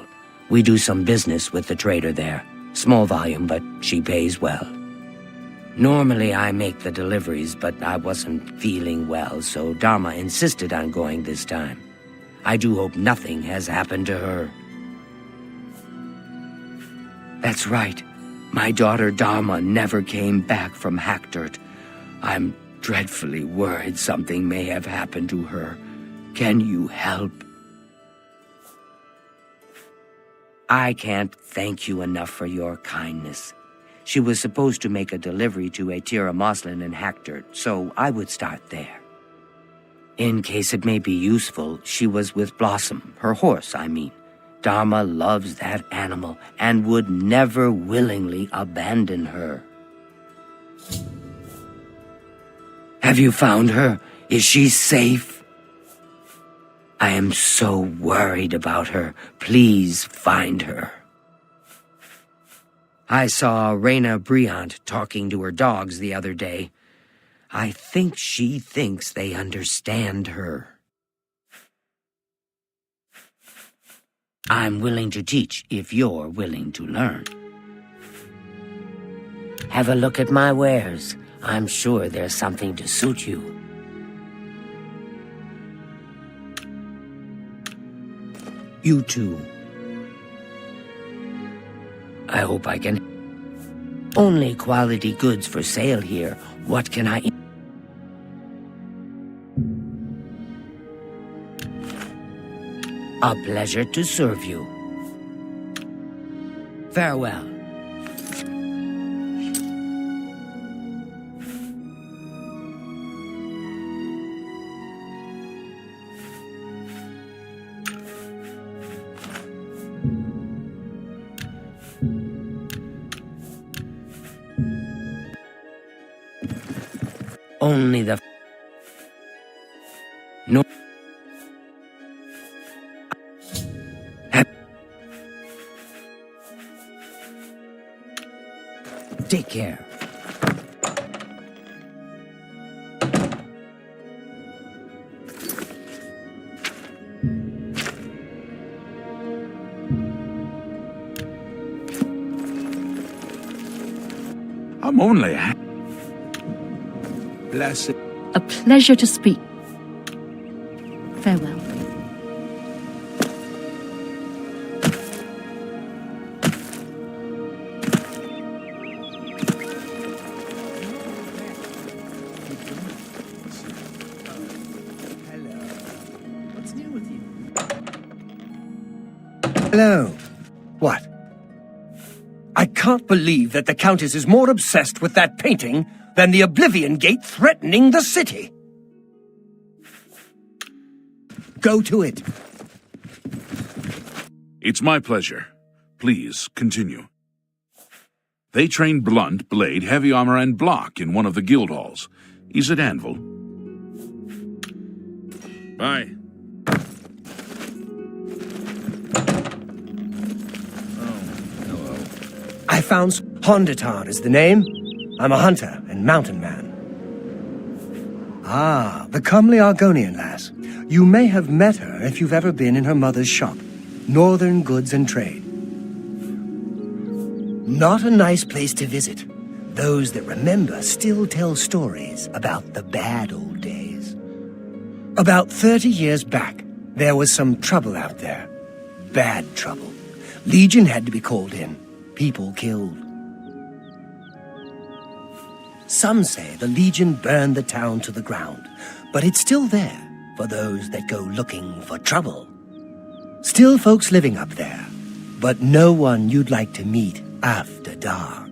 We do some business with the trader there. Small volume, but she pays well. Normally I make the deliveries, but I wasn't feeling well, so Dharma insisted on going this time. I do hope nothing has happened to her. That's right. My daughter Dharma never came back from Hackdirt. I'm dreadfully worried something may have happened to her. Can you help? I can't thank you enough for your kindness. She was supposed to make a delivery to Atira Moslin in Hackdirt, so I would start there. In case it may be useful, she was with Blossom, her horse, I mean. Dharma loves that animal and would never willingly abandon her. Have you found her? Is she safe? I am so worried about her. Please find her. I saw Reyna Briant talking to her dogs the other day. I think she thinks they understand her. I'm willing to teach if you're willing to learn. Have a look at my wares. I'm sure there's something to suit you. You too. I hope I can. Only quality goods for sale here. What can I... A pleasure to serve you. Farewell. Only the... No... Take care. I'm only... Blessed. A pleasure to speak. Farewell. Hello. What? I can't believe that the Countess is more obsessed with that painting than the Oblivion Gate threatening the city. Go to it. It's my pleasure. Please, continue. They train blunt, blade, heavy armor, and block in one of the guild halls. He's at Anvil. Bye. I found Honditar is the name. I'm a hunter and mountain man. Ah, the comely Argonian lass. You may have met her if you've ever been in her mother's shop, Northern Goods and Trade. Not a nice place to visit. Those that remember still tell stories about the bad old days. About 30 years back, there was some trouble out there. Bad trouble. Legion had to be called in. People killed. Some say the Legion burned the town to the ground, but it's still there for those that go looking for trouble. Still folks living up there, but no one you'd like to meet after dark.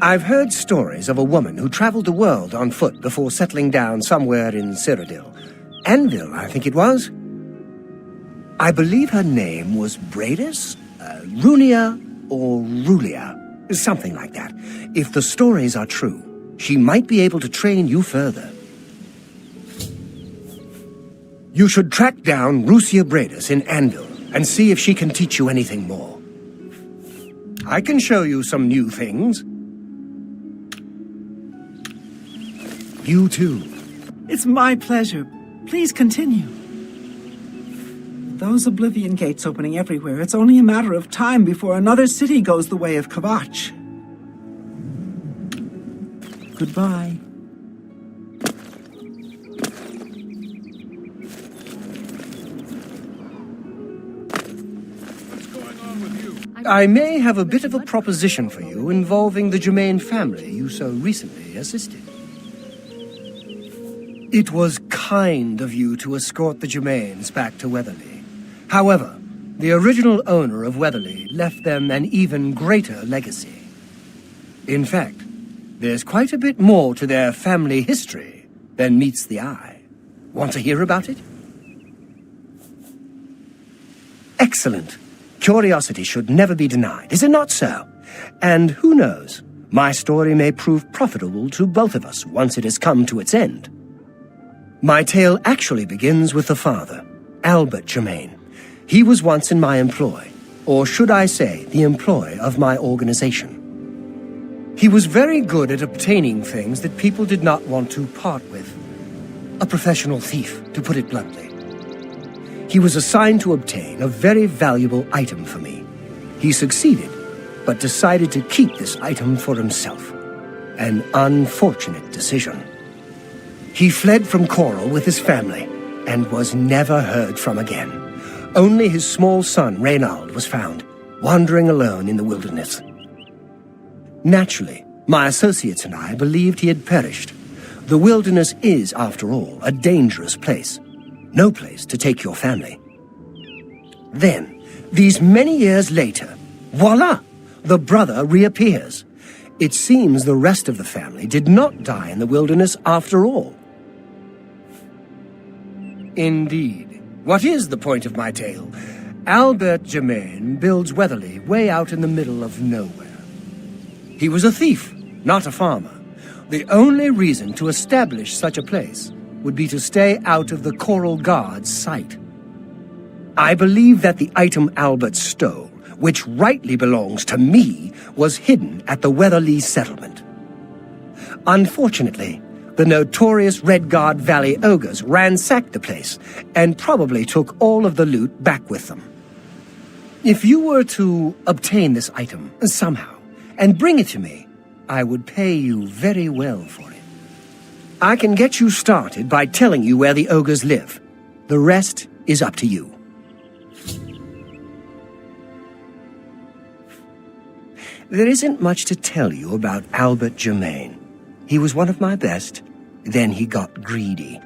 I've heard stories of a woman who traveled the world on foot before settling down somewhere in Cyrodiil. Anvil, I think it was. I believe her name was Bradis, Runia, or Rulia, something like that. If the stories are true, she might be able to train you further. You should track down Rusia Bradis in Anvil and see if she can teach you anything more. I can show you some new things. You too. It's my pleasure. Please continue. Those Oblivion Gates opening everywhere, it's only a matter of time before another city goes the way of Kavach. Goodbye. What's going on with you? I may have a bit of a proposition for you involving the Germain family you so recently assisted. It was kind of you to escort the Germains back to Weatherly. However, the original owner of Weatherly left them an even greater legacy. In fact, there's quite a bit more to their family history than meets the eye. Want to hear about it? Excellent. Curiosity should never be denied, is it not so? And who knows, my story may prove profitable to both of us once it has come to its end. My tale actually begins with the father, Albert Germain. He was once in my employ, or should I say, the employ of my organization. He was very good at obtaining things that people did not want to part with. A professional thief, to put it bluntly. He was assigned to obtain a very valuable item for me. He succeeded, but decided to keep this item for himself. An unfortunate decision. He fled from Coral with his family, and was never heard from again. Only his small son, Reynald, was found, wandering alone in the wilderness. Naturally, my associates and I believed he had perished. The wilderness is, after all, a dangerous place. No place to take your family. Then, These many years later, voila! The brother reappears. It seems the rest of the family did not die in the wilderness after all. Indeed. What is the point of my tale? Albert Germain builds Weatherly way out in the middle of nowhere. He was a thief, not a farmer. The only reason to establish such a place would be to stay out of the Coral Guard's sight. I believe that the item Albert stole, which rightly belongs to me, was hidden at the Weatherly settlement. Unfortunately, the notorious Red Guard Valley ogres ransacked the place and probably took all of the loot back with them. If you were to obtain this item somehow and bring it to me, I would pay you very well for it. I can get you started by telling you where the ogres live. The rest is up to you. There isn't much to tell you about Albert Germain. He was one of my best, then he got greedy.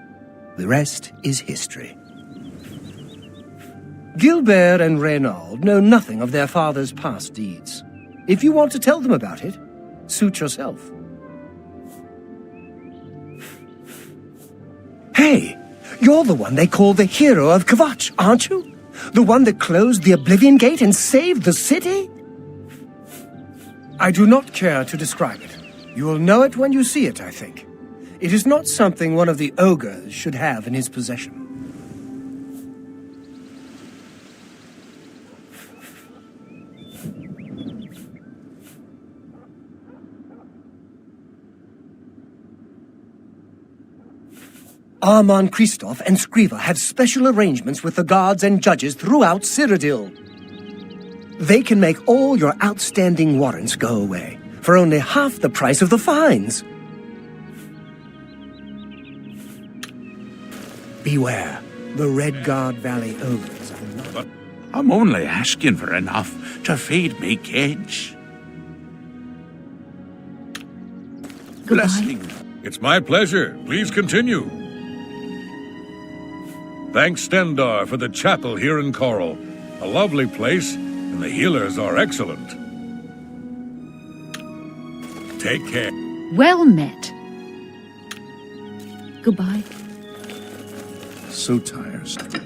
The rest is history. Gilbert and Reynald know nothing of their father's past deeds. If you want to tell them about it, suit yourself. Hey, you're the one they call the hero of Kvatch, aren't you? The one that closed the Oblivion Gate and saved the city? I do not care to describe it. You will know it when you see it, I think. It is not something one of the ogres should have in his possession. Armand Christoph and Scriva have special arrangements with the guards and judges throughout Cyrodiil. They can make all your outstanding warrants go away for only half the price of the fines. Beware, the Red Guard Valley ogres are not... I'm only asking for enough to feed me kids. Goodbye. It's my pleasure. Please continue. Thanks, Stendar, for the chapel here in Coral. A lovely place, and the healers are excellent. Take care. Well met. Goodbye. So tiresome.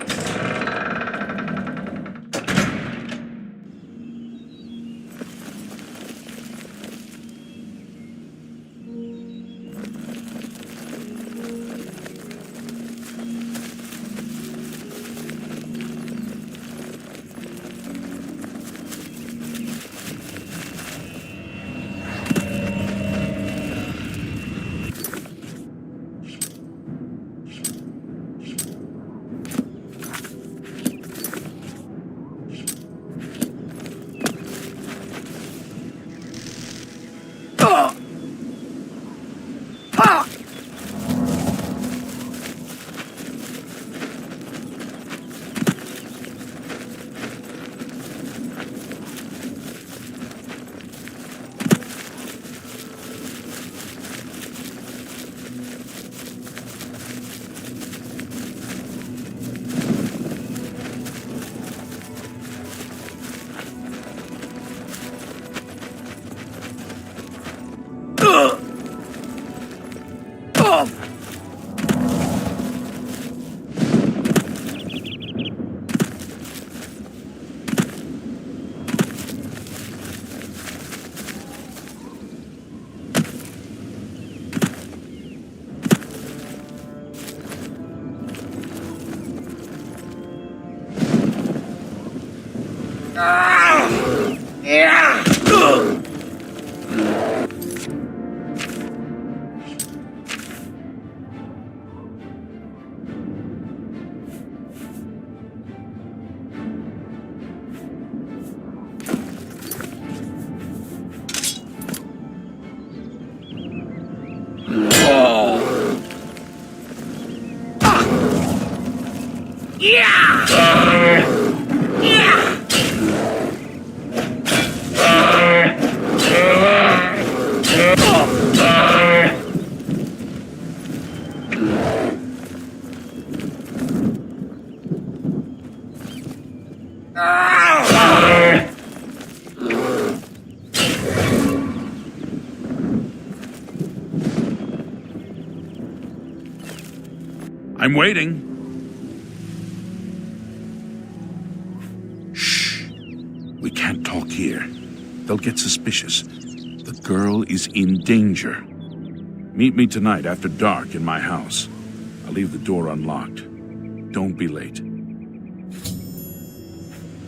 I'm waiting. Shh. We can't talk here. They'll get suspicious. The girl is in danger. Meet me tonight after dark in my house. I'll leave the door unlocked. Don't be late.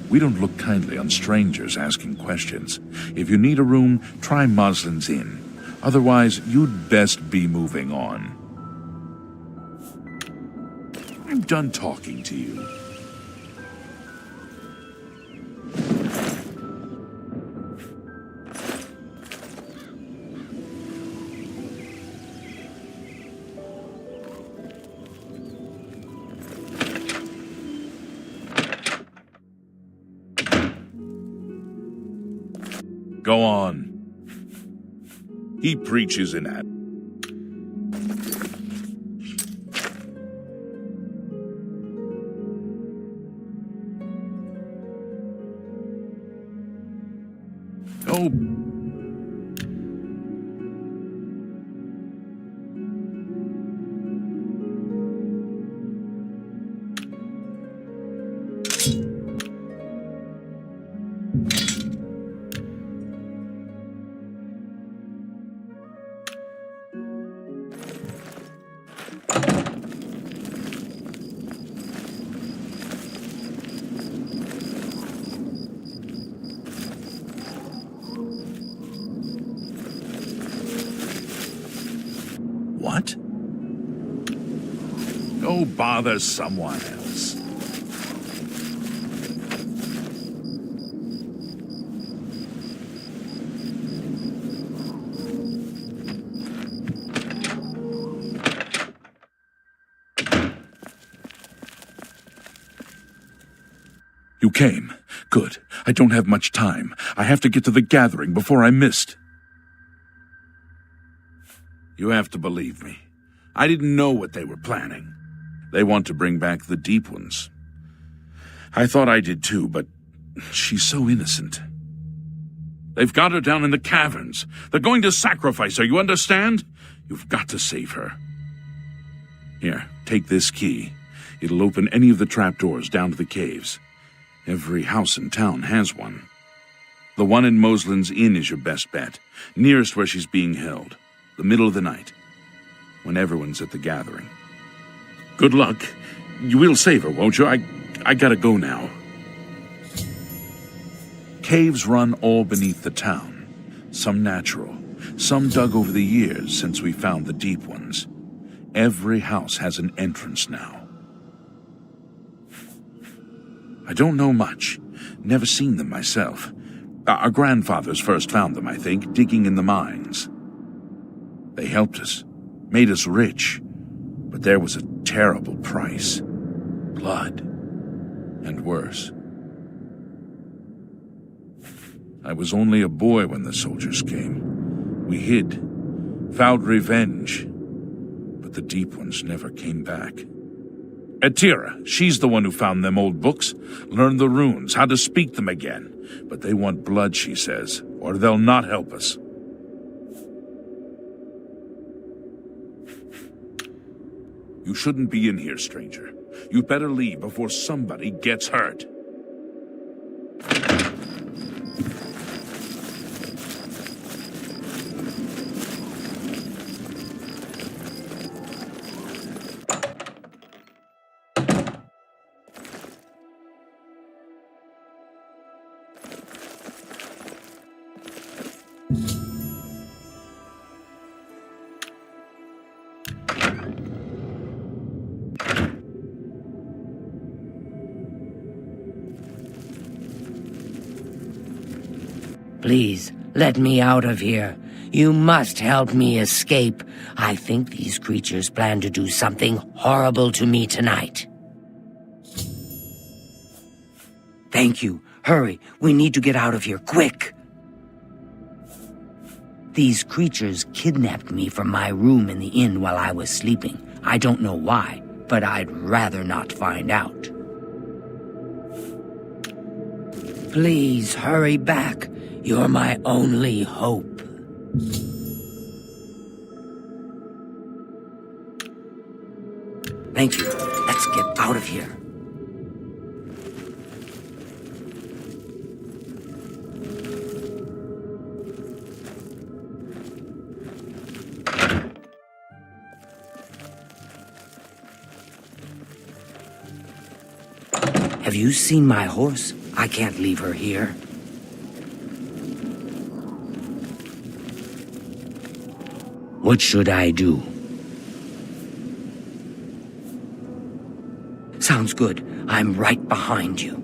We don't look kindly on strangers asking questions. If you need a room, try Moslin's Inn. Otherwise, you'd best be moving on. I'm done talking to you. Go on. He preaches in that. Oh. What? Go bother someone else. You came. Good. I don't have much time. I have to get to the gathering before I'm missed. You have to believe me. I didn't know what they were planning. They want to bring back the Deep Ones. I thought I did too, but she's so innocent. They've got her down in the caverns. They're going to sacrifice her, you understand? You've got to save her. Here, take this key. It'll open any of the trapdoors down to the caves. Every house in town has one. The one in Moslin's Inn is your best bet, nearest where she's being held. The middle of the night, when everyone's at the gathering. Good luck. You will save her, won't you? I gotta go now. Caves run all beneath the town. Some natural, some dug over the years since we found the Deep Ones. Every house has an entrance now. I don't know much. Never seen them myself. Our grandfathers first found them, I think, digging in the mines. They helped us, made us rich, but there was a terrible price. Blood, and worse. I was only a boy when the soldiers came. We hid, vowed revenge, but the Deep Ones never came back. Atira, she's the one who found them old books, learned the runes, how to speak them again. But they want blood, she says, or they'll not help us. You shouldn't be in here, stranger. You'd better leave before somebody gets hurt. Please, let me out of here. You must help me escape. I think these creatures plan to do something horrible to me tonight. Thank you. Hurry, we need to get out of here, quick! These creatures kidnapped me from my room in the inn while I was sleeping. I don't know why, but I'd rather not find out. Please, hurry back. You're my only hope. Thank you. Let's get out of here. Have you seen my horse? I can't leave her here. What should I do? Sounds good. I'm right behind you.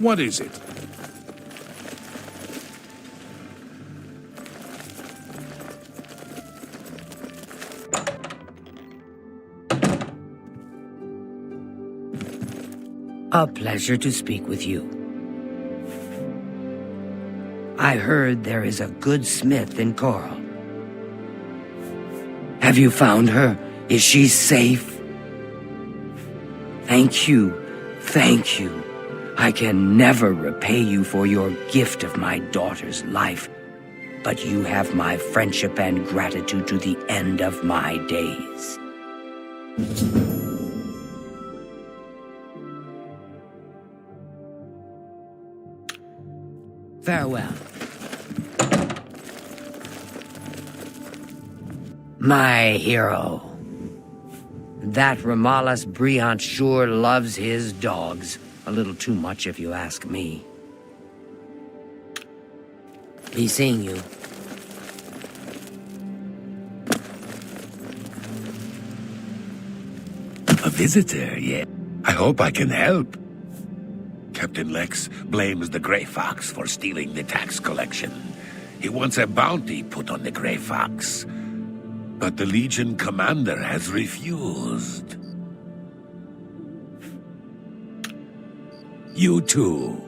What is it? A pleasure to speak with you. I heard there is a good smith in Coral. Have you found her? Is she safe? Thank you. Thank you. I can never repay you for your gift of my daughter's life, but you have my friendship and gratitude to the end of my days. Farewell. My hero. That Ramalas Briant sure loves his dogs. A little too much if you ask me. Be seeing you. A visitor, yeah. I hope I can help. Captain Lex blames the Grey Fox for stealing the tax collection. He wants a bounty put on the Grey Fox. But the Legion commander has refused. You too.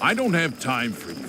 I don't have time for you.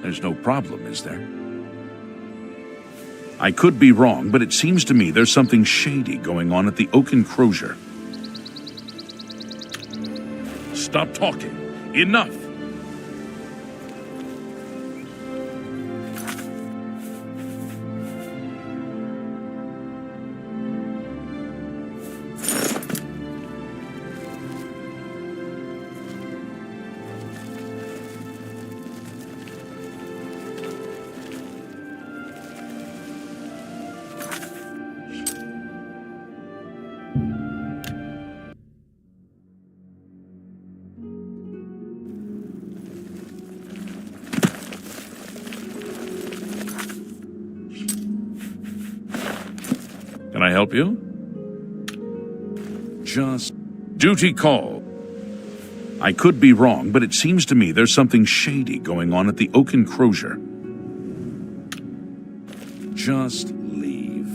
There's no problem, is there? I could be wrong, but it seems to me there's something shady going on at the Oak Enclosure. Stop talking. Enough! help you? Just duty call. I could be wrong, but it seems to me there's something shady going on at the Oak Enclosure. Just leave.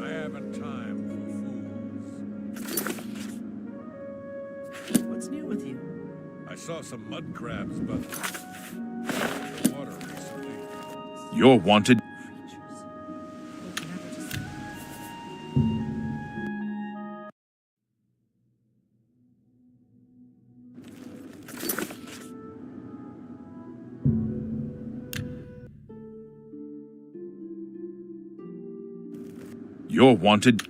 I haven't time for fools. What's new with you? I saw some mud crabs, but the water recently. You're wanted. You're wanted.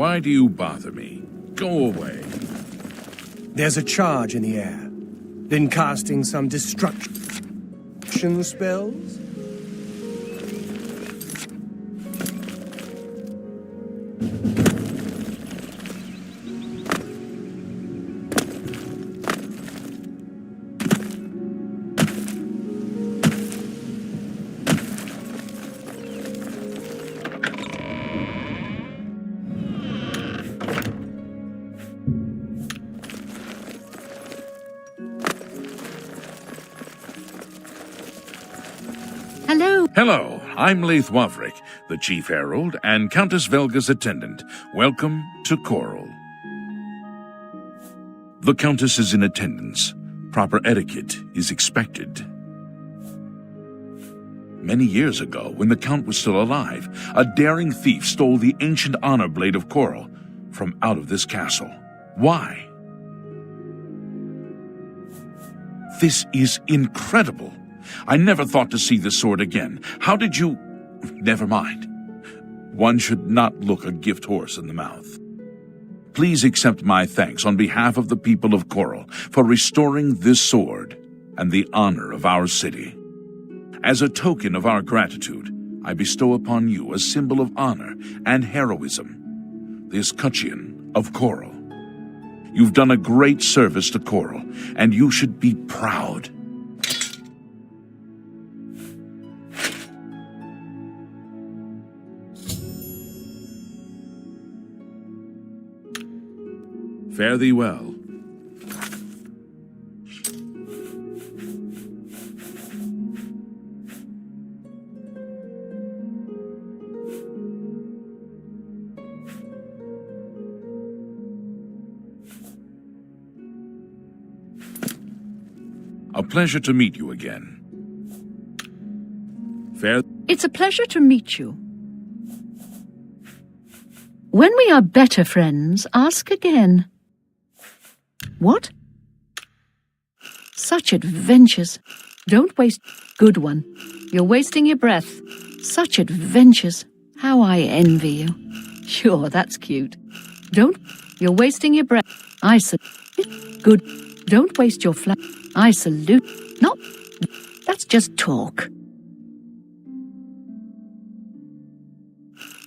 Why do you bother me? Go away. There's a charge in the air. Been casting some destruction spells? Hello. Hello, I'm Leith Wavrik, the Chief Herald and Countess Velga's attendant. Welcome to Coral. The Countess is in attendance. Proper etiquette is expected. Many years ago, when the Count was still alive, a daring thief stole the ancient honor blade of Coral from out of this castle. Why? This is incredible. I never thought to see this sword again. How did you... Never mind. One should not look a gift horse in the mouth. Please accept my thanks on behalf of the people of Coral for restoring this sword and the honor of our city. As a token of our gratitude, I bestow upon you a symbol of honor and heroism, the escutcheon of Coral. You've done a great service to Coral, and you should be proud. Fare thee well. A pleasure to meet you again. It's a pleasure to meet you. When we are better friends, ask again. What? Such adventures. Don't waste... Good one. You're wasting your breath. Such adventures. How I envy you. Sure, that's cute. Don't... You're wasting your breath. I salute... Good. Don't waste your flat. I salute... Not... That's just talk.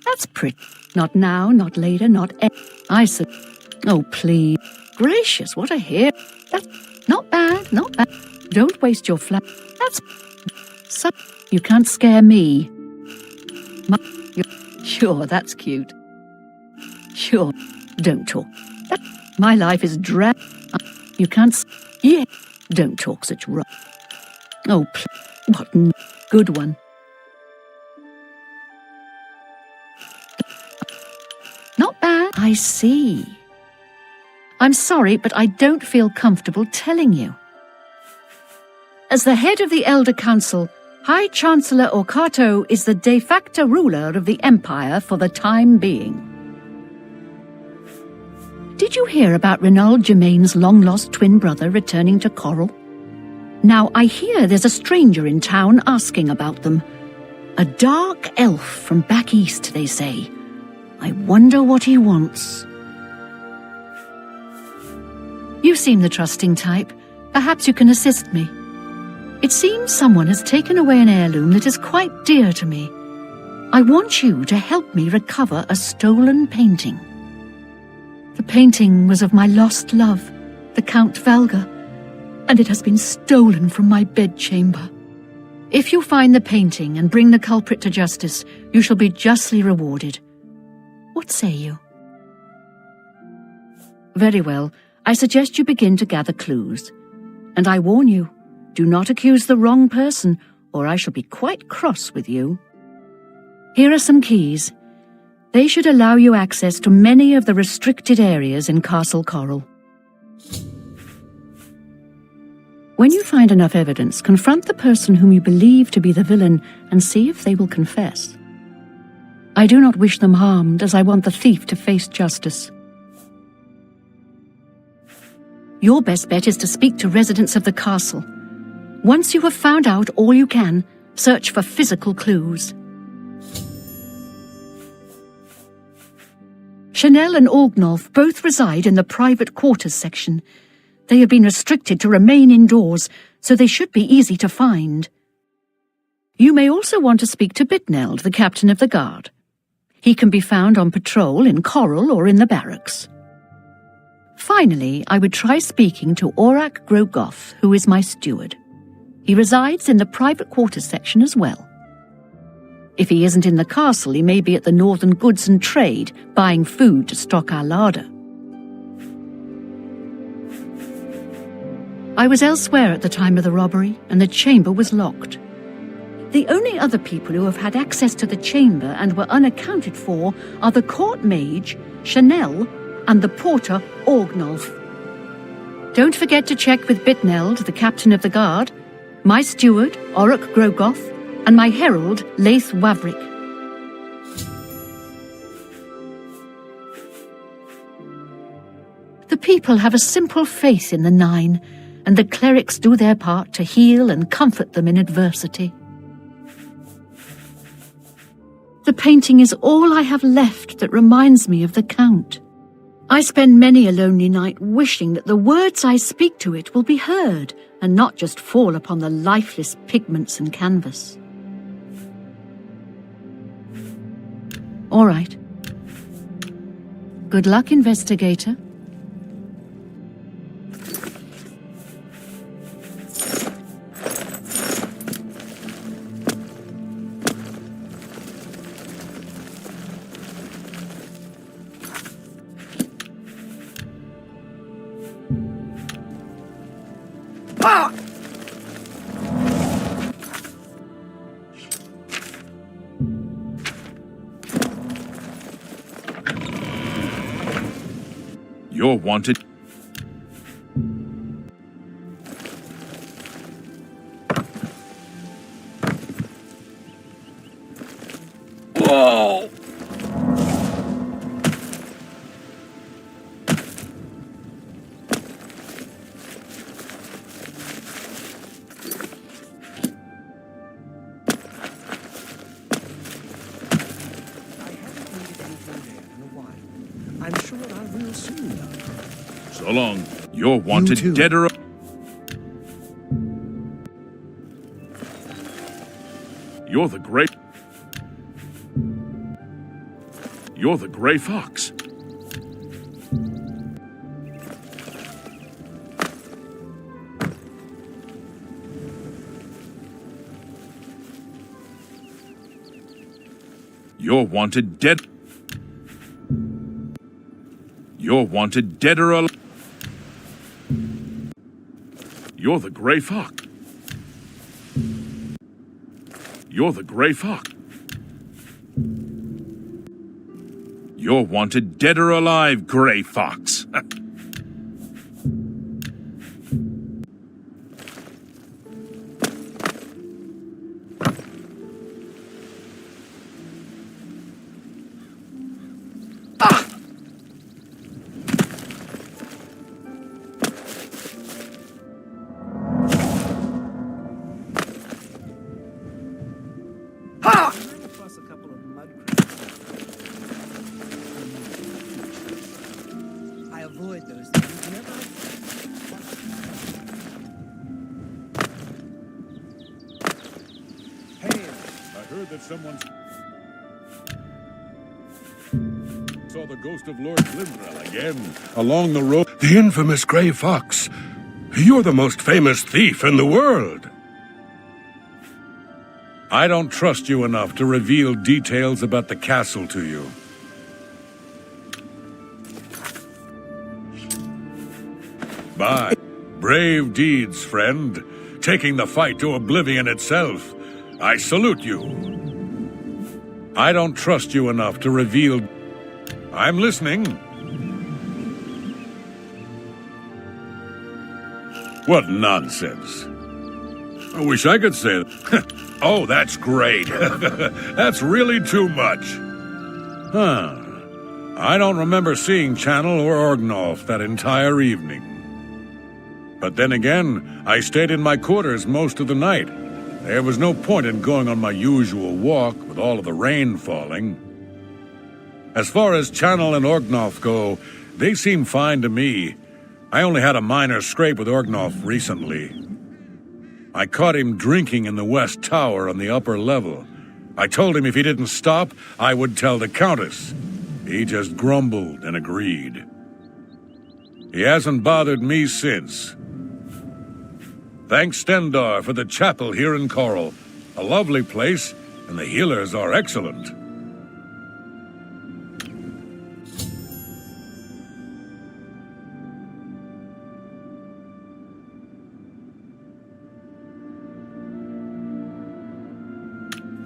That's pretty. Not now, not later, not... I salute... Oh, please. Gracious, what a hair. That's not bad, not bad. Don't waste your flat. That's... So, you can't scare me. Sure, that's cute. Sure, don't talk. My life is You can't... Yeah, don't talk such Oh, what good one. Not bad. I see. I'm sorry, but I don't feel comfortable telling you. As the head of the Elder Council, High Chancellor Orcato is the de facto ruler of the Empire for the time being. Did you hear about Renaud Germain's long-lost twin brother returning to Coral? Now, I hear there's a stranger in town asking about them. A dark elf from back east, they say. I wonder what he wants. You seem the trusting type. Perhaps you can assist me. It seems someone has taken away an heirloom that is quite dear to me. I want you to help me recover a stolen painting. The painting was of my lost love, the Count Valga, and it has been stolen from my bedchamber. If you find the painting and bring the culprit to justice, you shall be justly rewarded. What say you? Very well. I suggest you begin to gather clues. And I warn you, do not accuse the wrong person, or I shall be quite cross with you. Here are some keys. They should allow you access to many of the restricted areas in Castle Coral. When you find enough evidence, confront the person whom you believe to be the villain and see if they will confess. I do not wish them harmed, as I want the thief to face justice. Your best bet is to speak to residents of the castle. Once you have found out all you can, search for physical clues. Chanel and Orgnolf both reside in the private quarters section. They have been restricted to remain indoors, so they should be easy to find. You may also want to speak to Bitneld, the captain of the guard. He can be found on patrol in Coral or in the barracks. Finally, I would try speaking to Orak Grogoth, who is my steward. He resides in the private quarters section as well. If he isn't in the castle, he may be at the Northern Goods and Trade, buying food to stock our larder. I was elsewhere at the time of the robbery, and the chamber was locked. The only other people who have had access to the chamber and were unaccounted for are the court mage, Chanel, and the porter, Orgnolf. Don't forget to check with Bitneld, the captain of the guard, my steward, Orak Grogoth, and my herald, Laith Wavrik. The people have a simple faith in the Nine, and the clerics do their part to heal and comfort them in adversity. The painting is all I have left that reminds me of the Count. I spend many a lonely night wishing that the words I speak to it will be heard and not just fall upon the lifeless pigments and canvas. All right. Good luck, investigator. You're wanted. Whoa! I'm sure I will soon, though. So long. You're wanted, too. dead or... You're the Grey... You're the Grey Fox. You're wanted, dead... You're wanted, dead or alive. You're the Grey Fox. You're the Grey Fox. You're wanted, dead or alive, Grey Fox. I avoid those things whenever Hey, I heard that someone saw the ghost of Lord Glindrel again along the road. The infamous Grey Fox. You're the most famous thief in the world. I don't trust you enough to reveal details about the castle to you. Bye. Brave deeds, friend. Taking the fight to oblivion itself. I salute you. I don't trust you enough to reveal... I'm listening. What nonsense. I wish I could say it. Oh, that's great. That's really too much. Huh. I don't remember seeing Channel or Orgnolf that entire evening. But then again, I stayed in my quarters most of the night. There was no point in going on my usual walk with all of the rain falling. As far as Channel and Orgnolf go, they seem fine to me. I only had a minor scrape with Orgnolf recently. I caught him drinking in the West Tower on the upper level. I told him if he didn't stop, I would tell the Countess. He just grumbled and agreed. He hasn't bothered me since. Thanks Stendar for the chapel here in Coral. A lovely place, and the healers are excellent.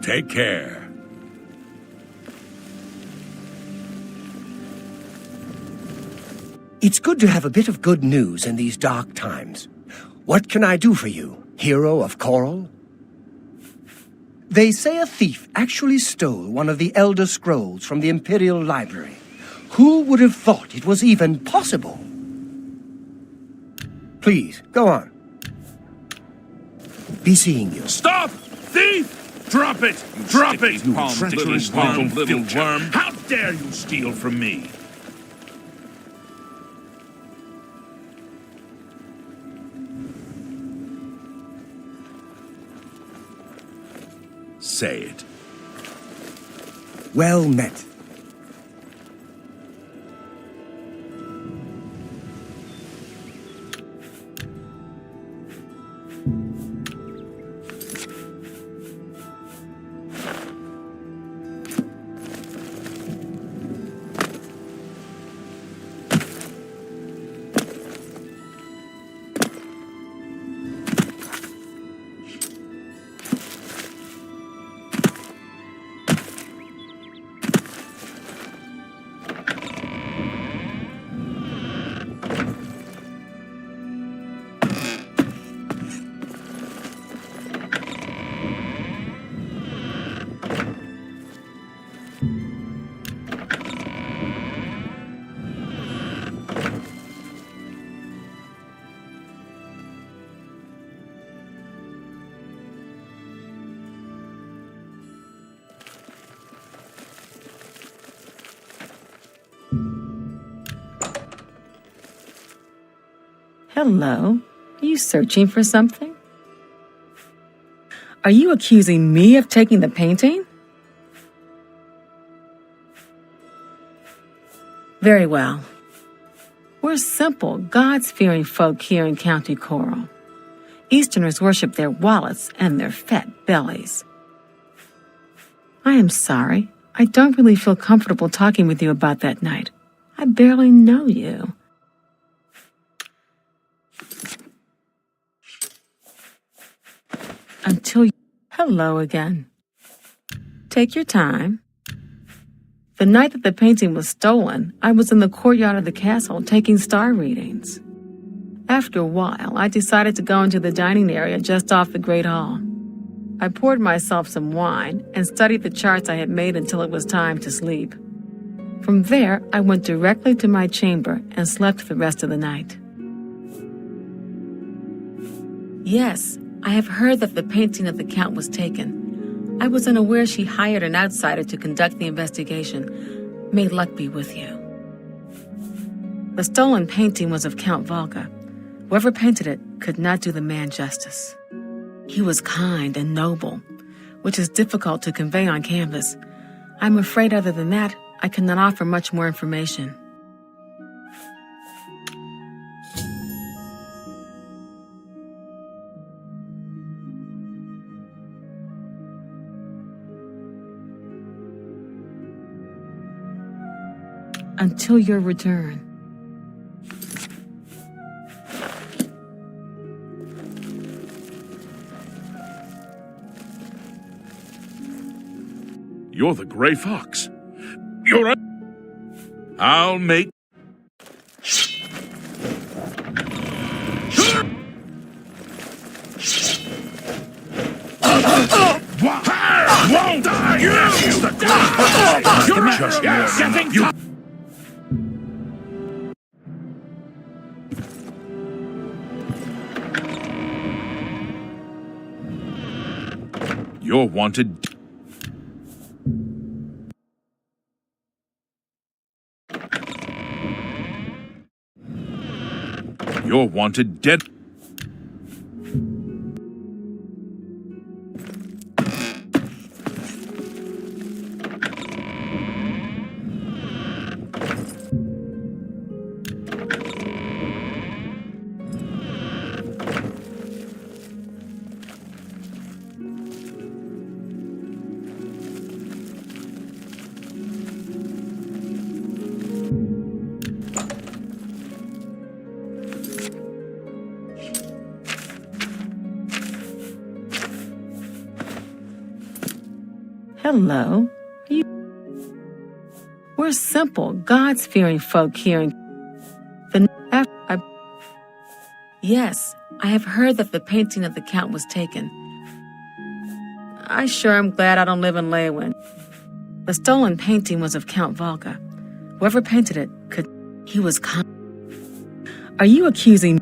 Take care. It's good to have a bit of good news in these dark times. What can I do for you, hero of Coral? They say a thief actually stole one of the Elder Scrolls from the Imperial Library. Who would have thought it was even possible? Please, go on. Be seeing you. Stop! Thief! Drop it! Drop it, you palm-tickling little worm! How dare you steal from me? Say it. Well met. Hello. Are you searching for something? Are you accusing me of taking the painting? Very well. We're simple, God-fearing folk here in County Coral. Easterners worship their wallets and their fat bellies. I am sorry. I don't really feel comfortable talking with you about that night. I barely know you. Until you... Hello again. Take your time. The night that the painting was stolen, I was in the courtyard of the castle taking star readings. After a while, I decided to go into the dining area just off the Great Hall. I poured myself some wine and studied the charts I had made until it was time to sleep. From there, I went directly to my chamber and slept the rest of the night. Yes, I have heard that the painting of the Count was taken. I was unaware she hired an outsider to conduct the investigation. May luck be with you. The stolen painting was of Count Volga. Whoever painted it could not do the man justice. He was kind and noble, which is difficult to convey on canvas. I'm afraid other than that, I cannot offer much more information. Until your return. You're the Gray Fox. You're a... I'll make... Won't die! Yes, the Gray Fox! You're just getting... You... You're wanted... You're wanted dead... Hello. We're simple, God-fearing folk here in Yes, I have heard that the painting of the Count was taken. I sure am glad I don't live in Leyland. The stolen painting was of Count Volga. Whoever painted it could... He was Are you accusing...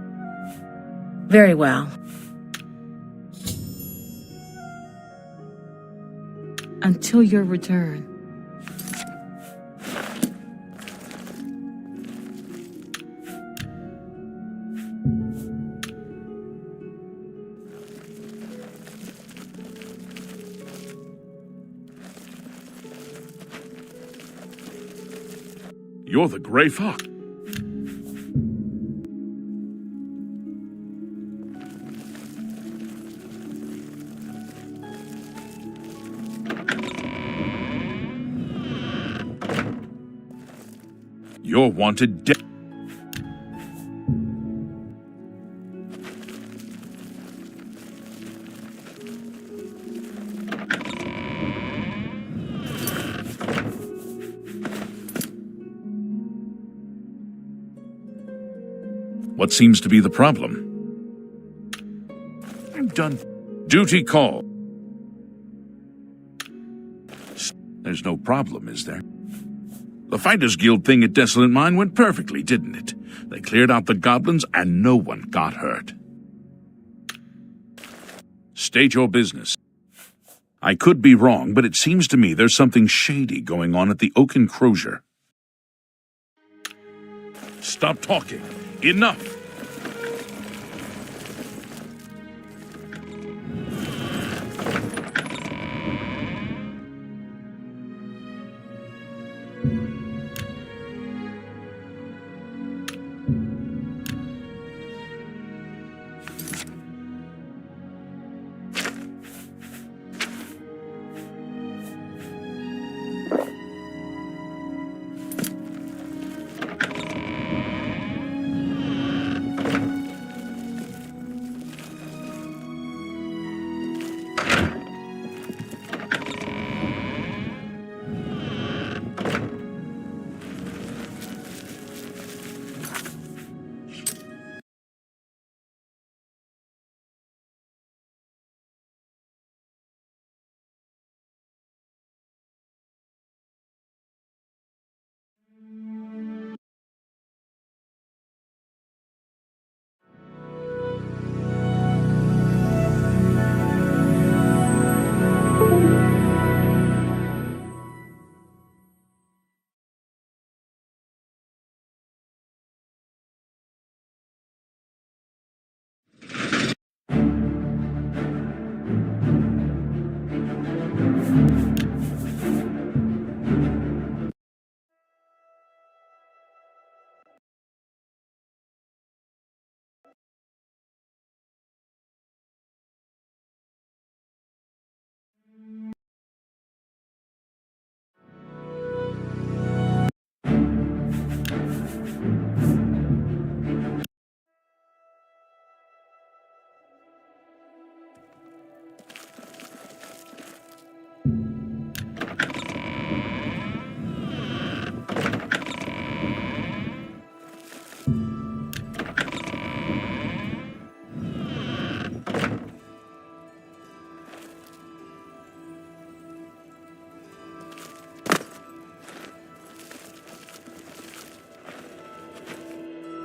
Very well. Until your return. You're the Gray Fox. You're wanted dead. What seems to be the problem? I'm done. Duty call. There's no problem, is there? The Fighters Guild thing at Desolate Mine went perfectly, didn't it? They cleared out the goblins and no one got hurt. State your business. I could be wrong, but it seems to me there's something shady going on at the Oak Enclosure. Stop talking. Enough!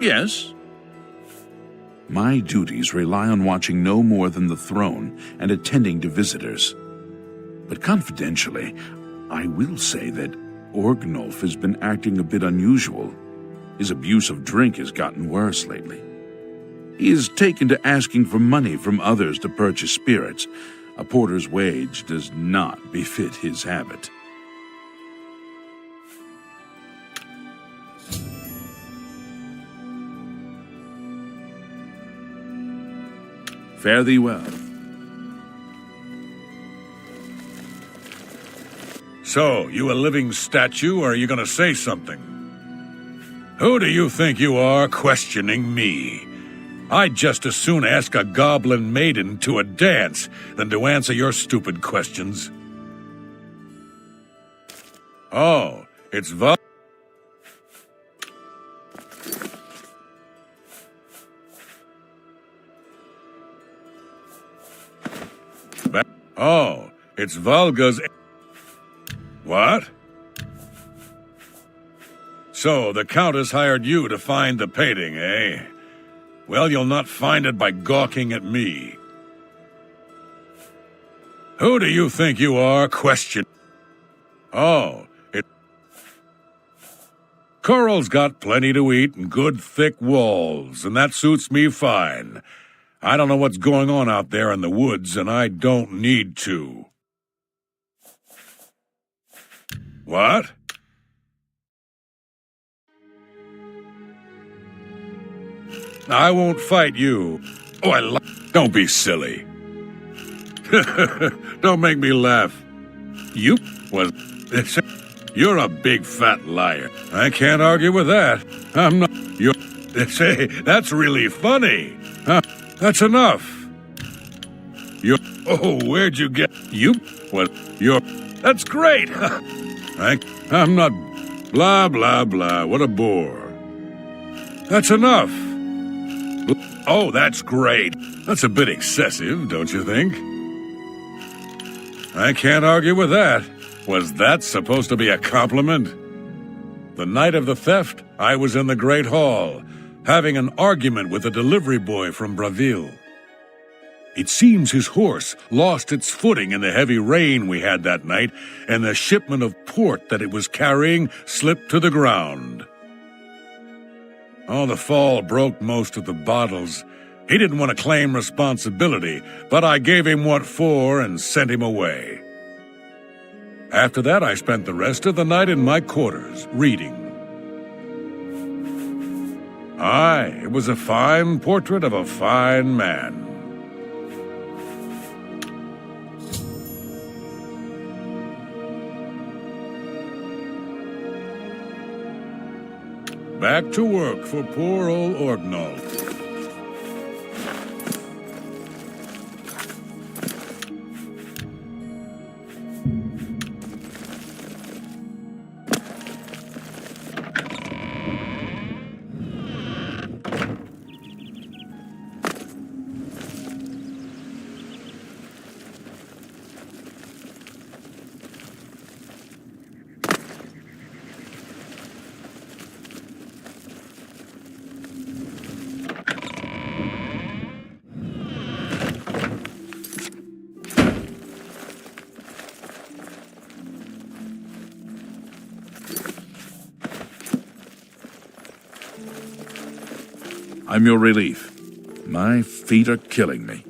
Yes? My duties rely on watching no more than the throne and attending to visitors. But confidentially, I will say that Orgnolf has been acting a bit unusual. His abuse of drink has gotten worse lately. He has taken to asking for money from others to purchase spirits. A porter's wage does not befit his habit. Fare thee well. So, you a living statue, or are you gonna say something? Who do you think you are questioning me? I'd just as soon ask a goblin maiden to a dance than to answer your stupid questions. Oh, it's Oh, it's Valga's... What? So, the Countess hired you to find the painting, eh? Well, you'll not find it by gawking at me. Who do you think you are, question? Oh, Coral's got plenty to eat and good thick walls, and that suits me fine. I don't know what's going on out there in the woods, and I don't need to. What? I won't fight you. Oh, don't be silly. Don't make me laugh. You was... You're a big fat liar. I can't argue with that. I'm not... You're... Say, that's really funny. That's enough. You're... Oh, where'd you get... You... What? You're... That's great. I'm not... Blah, blah, blah. What a bore. That's enough. Oh, that's great. That's a bit excessive, don't you think? I can't argue with that. Was that supposed to be a compliment? The night of the theft, I was in the Great Hall, having an argument with a delivery boy from Braville. It seems his horse lost its footing in the heavy rain we had that night, and the shipment of port that it was carrying slipped to the ground. Oh, the fall broke most of the bottles. He didn't want to claim responsibility, but I gave him what for and sent him away. After that, I spent the rest of the night in my quarters, reading. Aye, it was a fine portrait of a fine man. Back to work for poor old Orgnolf. I'm your relief. My feet are killing me.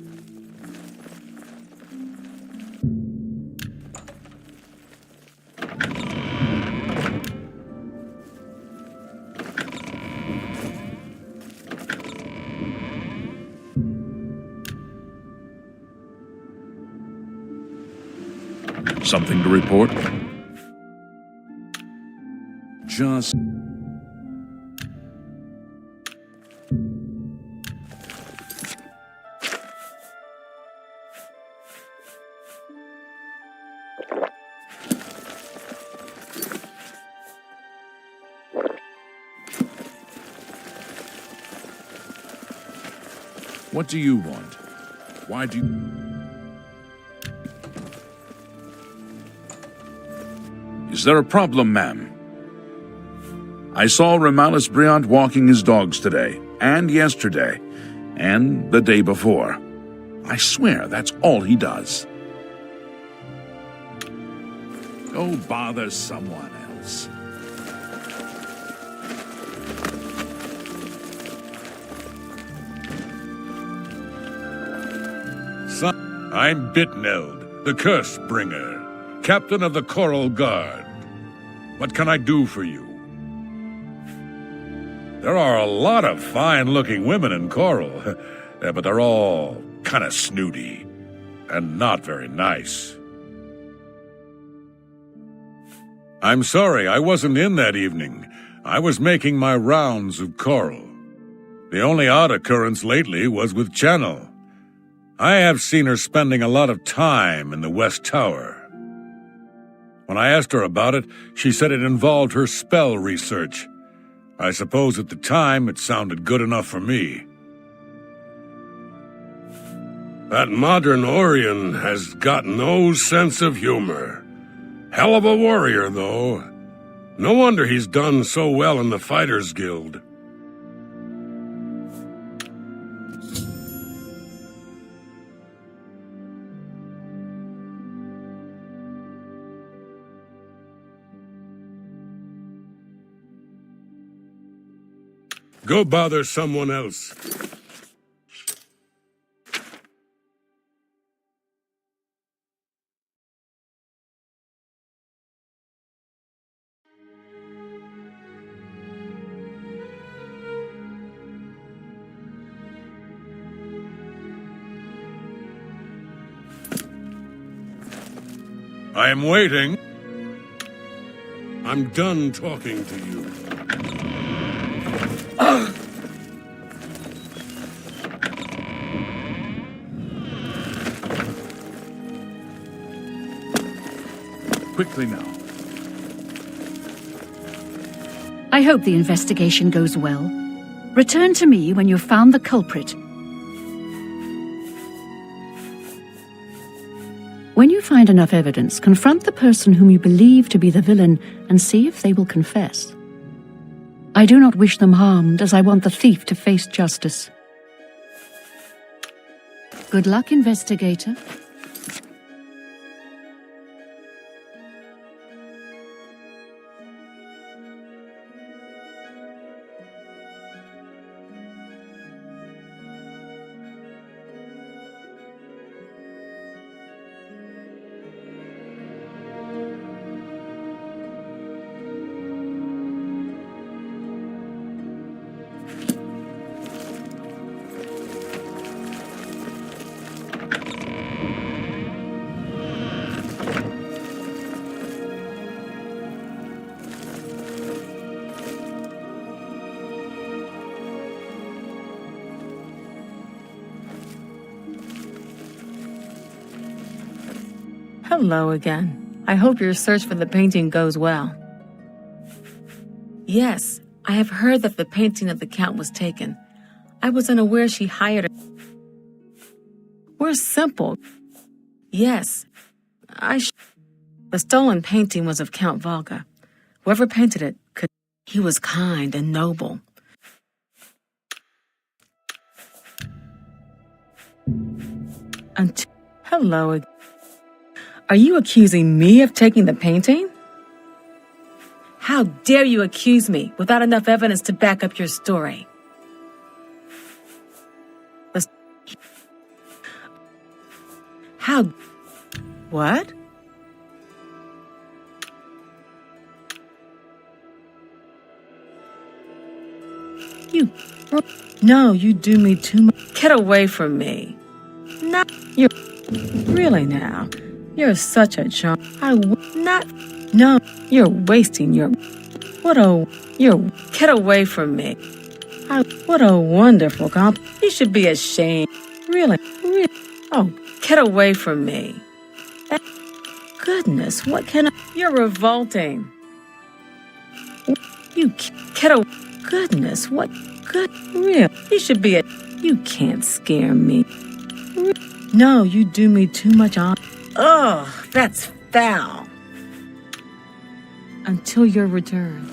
Something to report? Just... What do you want? Why do you... Is there a problem, ma'am? I saw Romalus Briant walking his dogs today, and yesterday, and the day before. I swear that's all he does. Go bother someone else. Son, I'm Bitneld, the Curse Bringer, captain of the Coral Guard. What can I do for you? There are a lot of fine-looking women in Coral, but they're all kind of snooty and not very nice. I'm sorry, I wasn't in that evening. I was making my rounds of Coral. The only odd occurrence lately was with Channel. I have seen her spending a lot of time in the West Tower. When I asked her about it, she said it involved her spell research. I suppose at the time it sounded good enough for me. That modern Orion has got no sense of humor. Hell of a warrior, though. No wonder he's done so well in the Fighters Guild. Go bother someone else. I am waiting. I'm done talking to you. Quickly now. I hope the investigation goes well. Return to me when you've found the culprit. When you find enough evidence, confront the person whom you believe to be the villain and see if they will confess. I do not wish them harmed, as I want the thief to face justice. Good luck, investigator. Hello again. I hope your search for the painting goes well. Yes, I have heard that the painting of the Count was taken. I was unaware she hired a... We're simple. Yes, The stolen painting was of Count Volga. Whoever painted it could... He was kind and noble. Hello again. Are you accusing me of taking the painting? How dare you accuse me without enough evidence to back up your story? How... What? You... No, you do me too much. Get away from me. Not... You're... Really now? You're such a charm. No, you're wasting your... Get away from me. What a wonderful compliment. You should be ashamed. Really. Oh, get away from me. Goodness, what can I... You're revolting. Goodness, what... You should be a... You can't scare me. No, you do me too much honor. Ugh, that's foul. Until your return.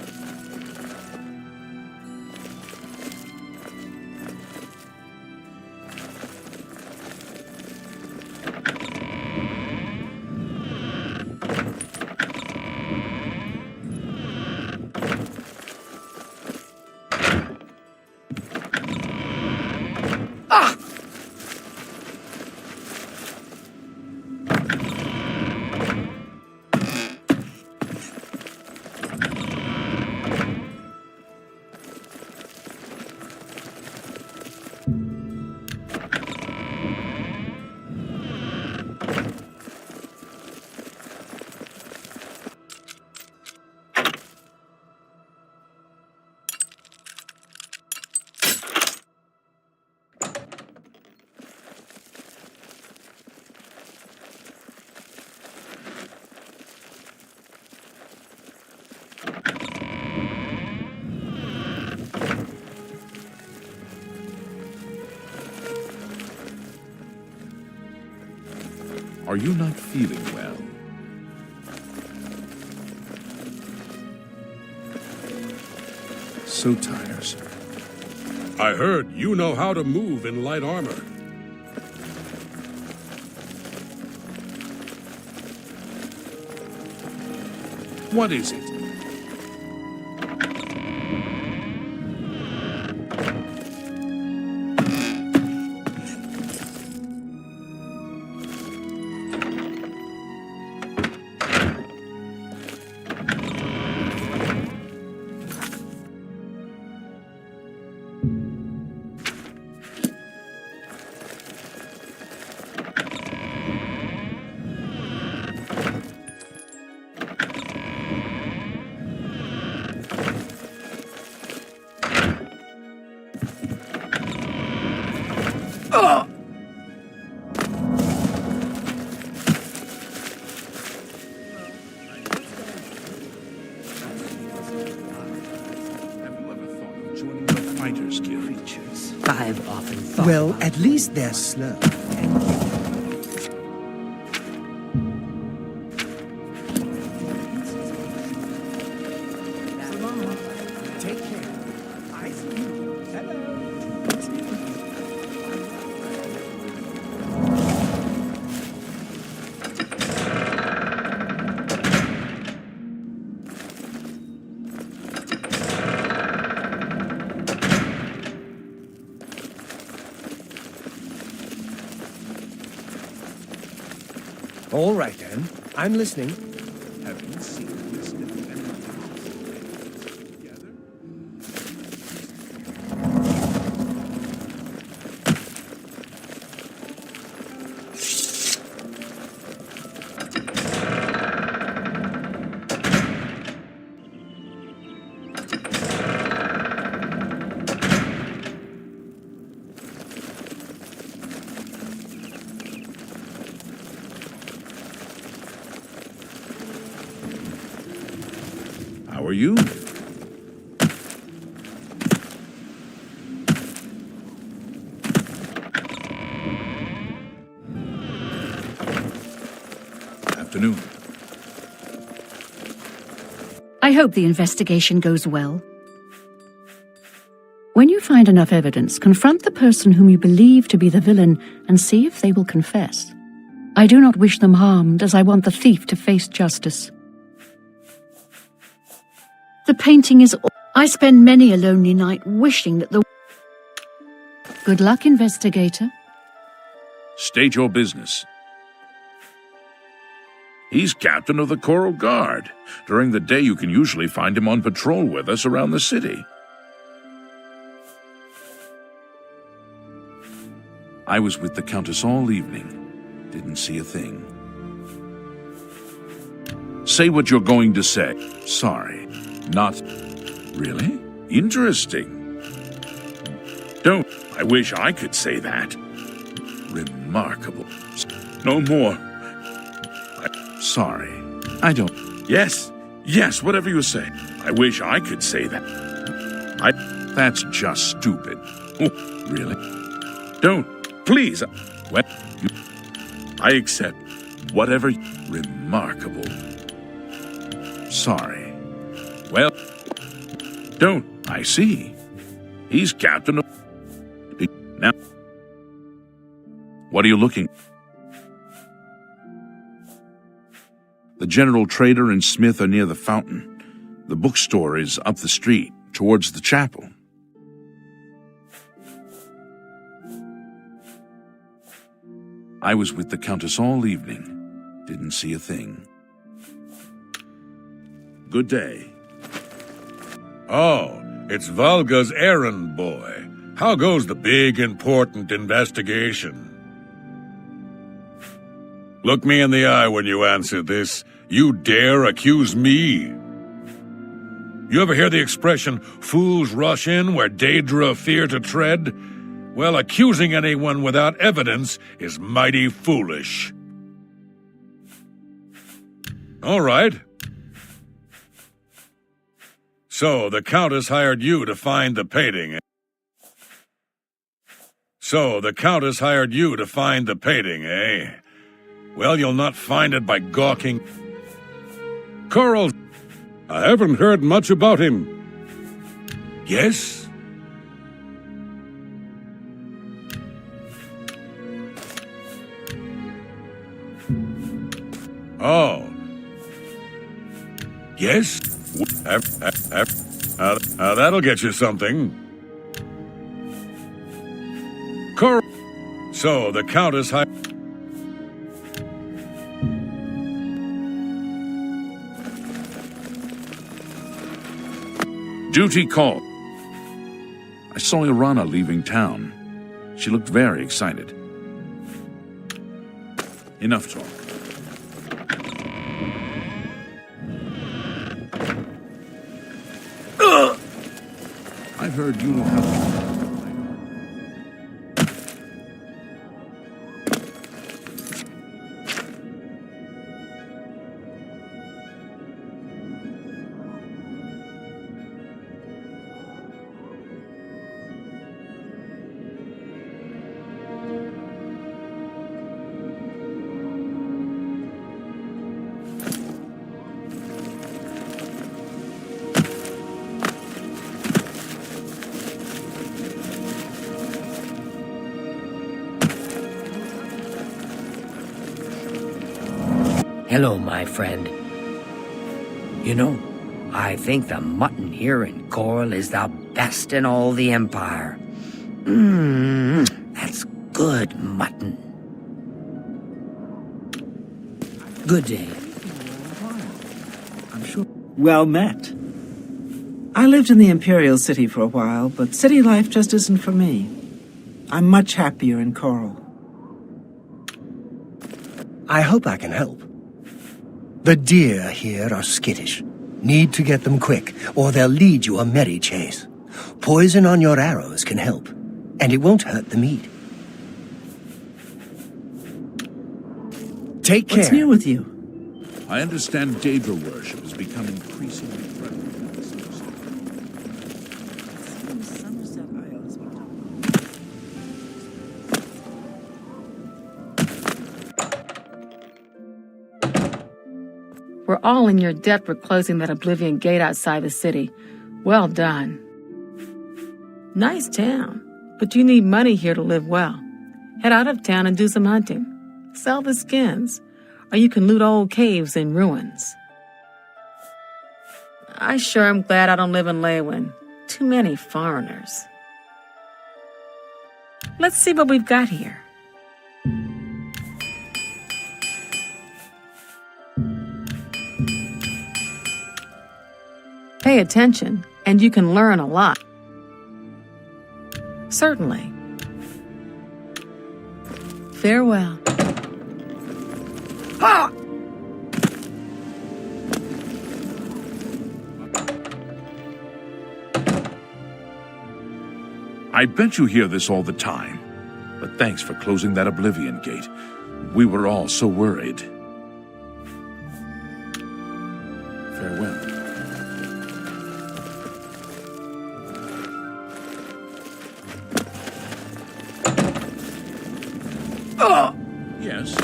Are you not feeling well? So tiresome. I heard you know how to move in light armor. What is it? Fighters Guild. I've often thought. Well, at least they're slow. Take care. I see you. Hello. All right, then. I'm listening. Have you seen this defendant together? How are you? Afternoon. I hope the investigation goes well. When you find enough evidence, confront the person whom you believe to be the villain and see if they will confess. I do not wish them harmed, as I want the thief to face justice. The painting is... I spend many a lonely night wishing that the... Good luck, investigator. State your business. He's captain of the Coral Guard. During the day, you can usually find him on patrol with us around the city. I was with the Countess all evening. Didn't see a thing. Say what you're going to say. Sorry. Not... Really? Interesting. Don't. I wish I could say that. Remarkable. No more. Sorry. I don't... Yes, whatever you say. I wish I could say that. That's just stupid. Oh, really? Don't. Please. Well, I accept whatever... Remarkable. Sorry. Well, don't. I see. He's captain of... Now, what are you looking... The general trader and smith are near the fountain. The bookstore is up the street, towards the chapel. I was with the Countess all evening. Didn't see a thing. Good day. Oh, it's Valga's errand boy. How goes the big, important investigation? Look me in the eye when you answer this. You dare accuse me? You ever hear the expression, fools rush in where Daedra fear to tread? Well, accusing anyone without evidence is mighty foolish. All right. So, the Countess hired you to find the painting, eh? Well, you'll not find it by gawking. Coral, I haven't heard much about him. Yes? Oh. Yes? That'll get you something. Coral. So, the Countess high. Duty called. I saw Irana leaving town. She looked very excited. Enough talk. I've heard you have... Hello, my friend. You know, I think the mutton here in Coral is the best in all the Empire. That's good mutton. Good day. I'm sure. Well met. I lived in the Imperial City for a while, but city life just isn't for me. I'm much happier in Coral. I hope I can help. The deer here are skittish. Need to get them quick, or they'll lead you a merry chase. Poison on your arrows can help, and it won't hurt the meat. Take care. What's new with you? I understand Daedra worship has become increasingly prevalent. We're all in your debt for closing that Oblivion gate outside the city. Well done. Nice town, but you need money here to live well. Head out of town and do some hunting. Sell the skins, or you can loot old caves in ruins. I sure am glad I don't live in Leywin. Too many foreigners. Let's see what we've got here. Pay attention, and you can learn a lot. Certainly. Farewell. Ha! I bet you hear this all the time. But thanks for closing that Oblivion gate. We were all so worried. Farewell. Yes?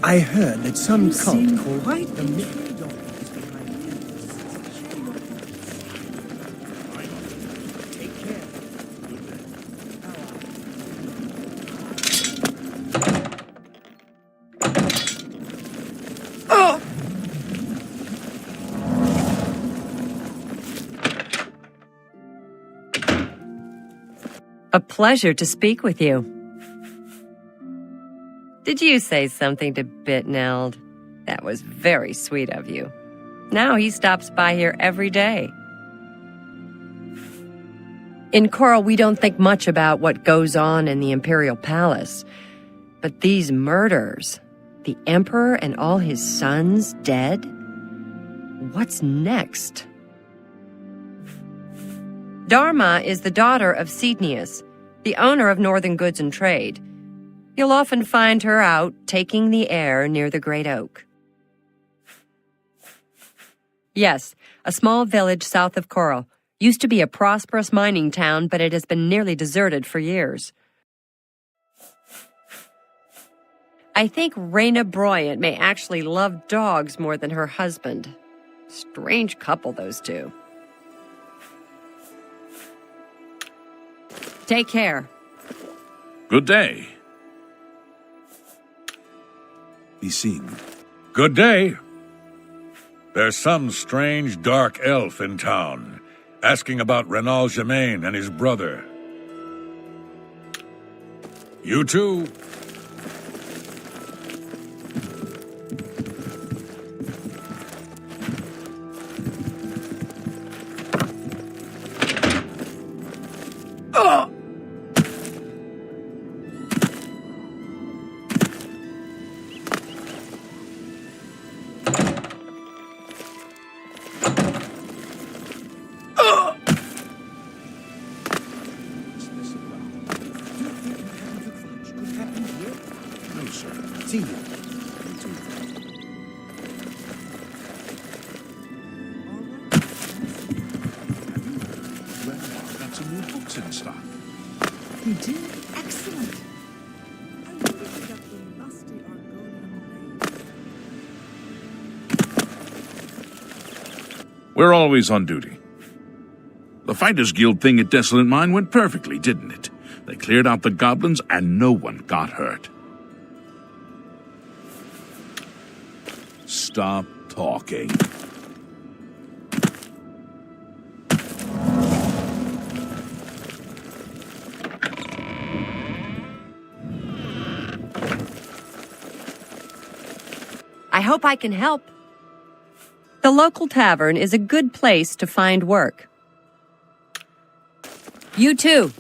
I heard that some cult called quite the A pleasure to speak with you. Did you say something to Bitneld? That was very sweet of you. Now he stops by here every day. In Coral, we don't think much about what goes on in the Imperial Palace. But these murders, the Emperor and all his sons dead, what's next? Dharma is the daughter of Cednius, the owner of Northern Goods and Trade. You'll often find her out taking the air near the Great Oak. Yes, a small village south of Coral. Used to be a prosperous mining town, but it has been nearly deserted for years. I think Raina Bryant may actually love dogs more than her husband. Strange couple, those two. Take care. Good day. Be seen. Good day. There's some strange dark elf in town, asking about Renal Germain and his brother. You too. See you. Got some new books in stock. You did? Excellent. I wonder if you got the lusty Argonian blade. We're always on duty. The Fighters Guild thing at Desolate Mine went perfectly, didn't it? They cleared out the goblins and no one got hurt. Stop talking. I hope I can help. The local tavern is a good place to find work. You too.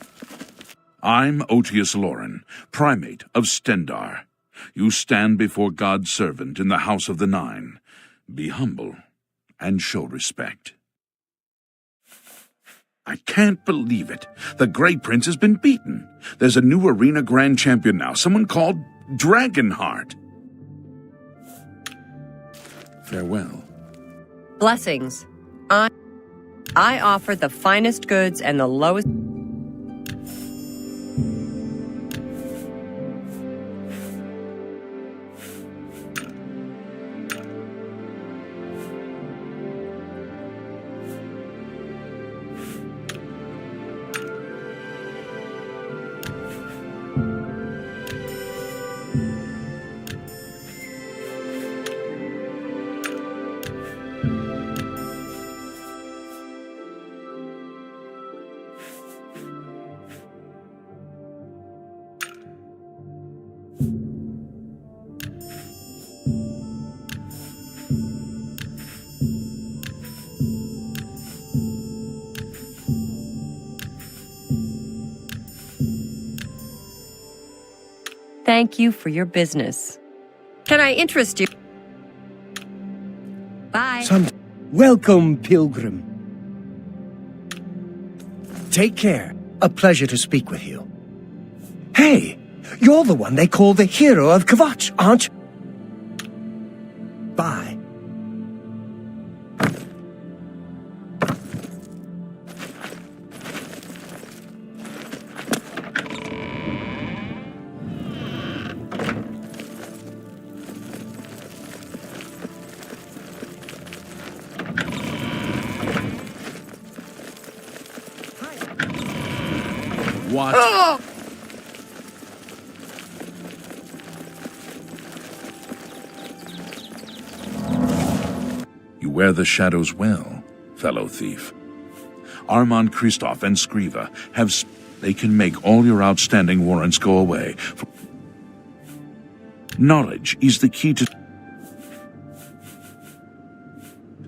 I'm Otius Loren, primate of Stendar. You stand before God's servant in the House of the Nine. Be humble and show respect. I can't believe it. The Grey Prince has been beaten. There's a new arena grand champion now, someone called Dragonheart. Farewell. Blessings. I offer the finest goods and the lowest... Thank you for your business. Can I interest you? Bye. Welcome, pilgrim. Take care. A pleasure to speak with you. Hey, you're the one they call the hero of Kvatch, aren't you? Bye. What? Oh! You wear the shadows well, fellow thief. Armand Christoph and Skriva they can make all your outstanding warrants go away. Knowledge is the key to...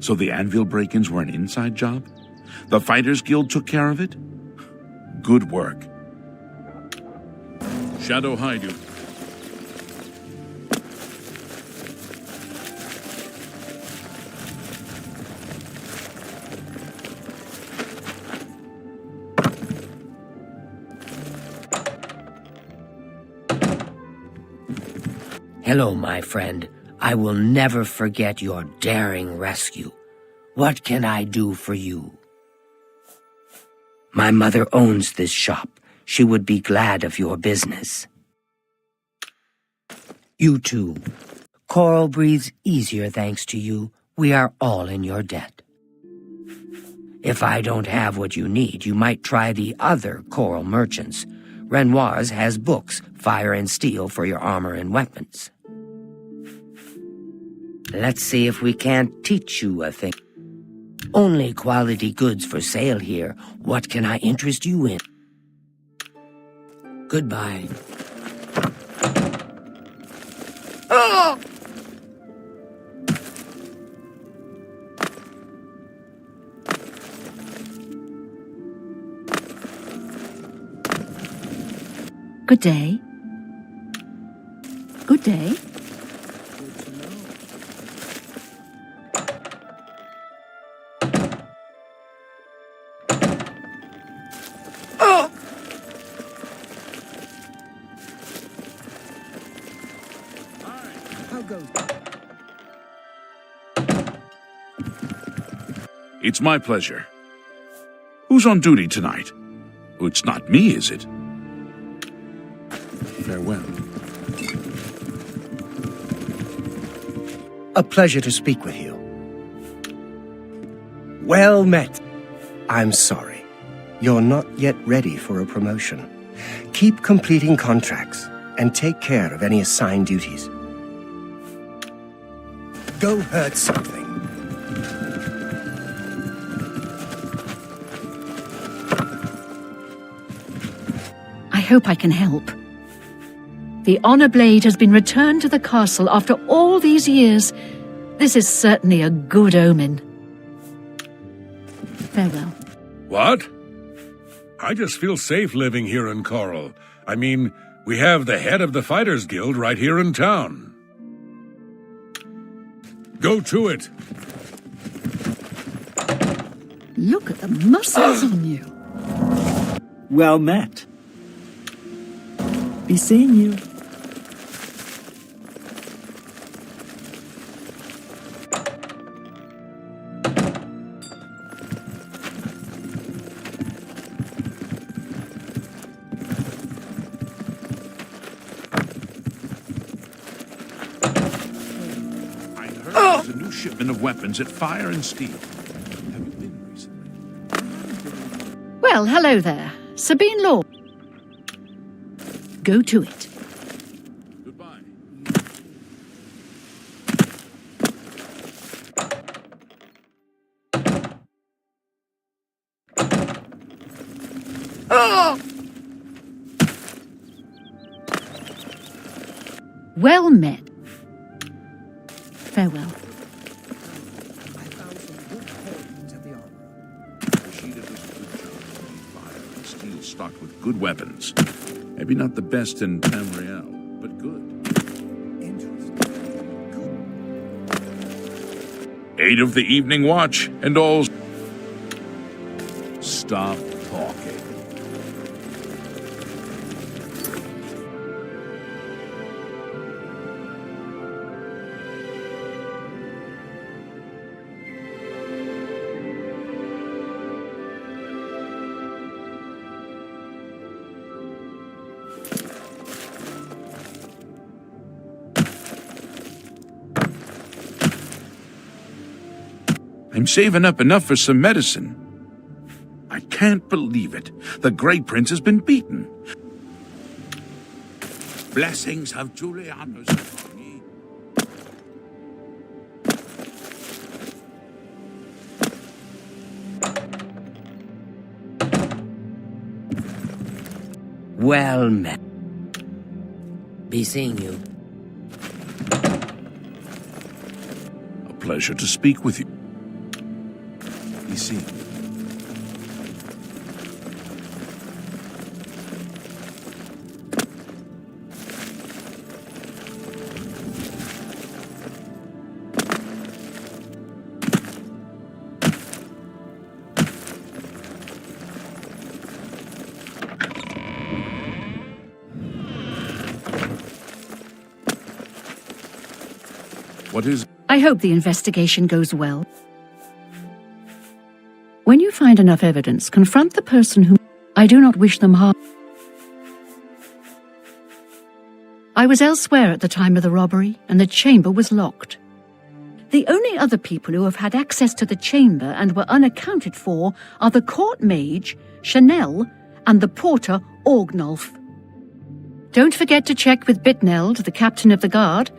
So the anvil break-ins were an inside job? The Fighters Guild took care of it? Good work. Shadow hide you. Hello, my friend. I will never forget your daring rescue. What can I do for you? My mother owns this shop. She would be glad of your business. You too. Coral breathes easier thanks to you. We are all in your debt. If I don't have what you need, you might try the other coral merchants. Renoir's has books, fire and steel for your armor and weapons. Let's see if we can't teach you a thing. Only quality goods for sale here. What can I interest you in? Goodbye. Oh! Good day. Good day. Oh! How goes? It's my pleasure. Who's on duty tonight? Oh, it's not me, is it? Farewell. A pleasure to speak with you. Well met. I'm sorry. You're not yet ready for a promotion. Keep completing contracts and take care of any assigned duties. Go hurt something. I hope I can help. The honor blade has been returned to the castle after all these years. This is certainly a good omen. Farewell. What? I just feel safe living here in Coral. I mean, we have the head of the Fighters Guild right here in town. Go to it. Look at the muscles on you. Well met. Be seeing you. There's a new shipment of weapons at Fire and Steel. Have you been recently? Well, hello there. Sabine Law. Go to it. Goodbye. Oh! Well met. Farewell. I found some good holdings at the armor. Rashida does a good job of Fire and Steel stocked with good weapons. Maybe not the best in Tamriel, but good. Interesting. Good. 8 of the evening watch, and all... Stop talking. I'm saving up enough for some medicine. I can't believe it. The Grey Prince has been beaten. Blessings of Julianus upon me. Well met. Be seeing you. A pleasure to speak with you. Be seen. What is... I hope the investigation goes well. When you find enough evidence, confront the person who... I do not wish them harm. I was elsewhere at the time of the robbery, and the chamber was locked. The only other people who have had access to the chamber and were unaccounted for are the court mage, Chanel, and the porter, Orgnolf. Don't forget to check with Bitneld, the captain of the guard,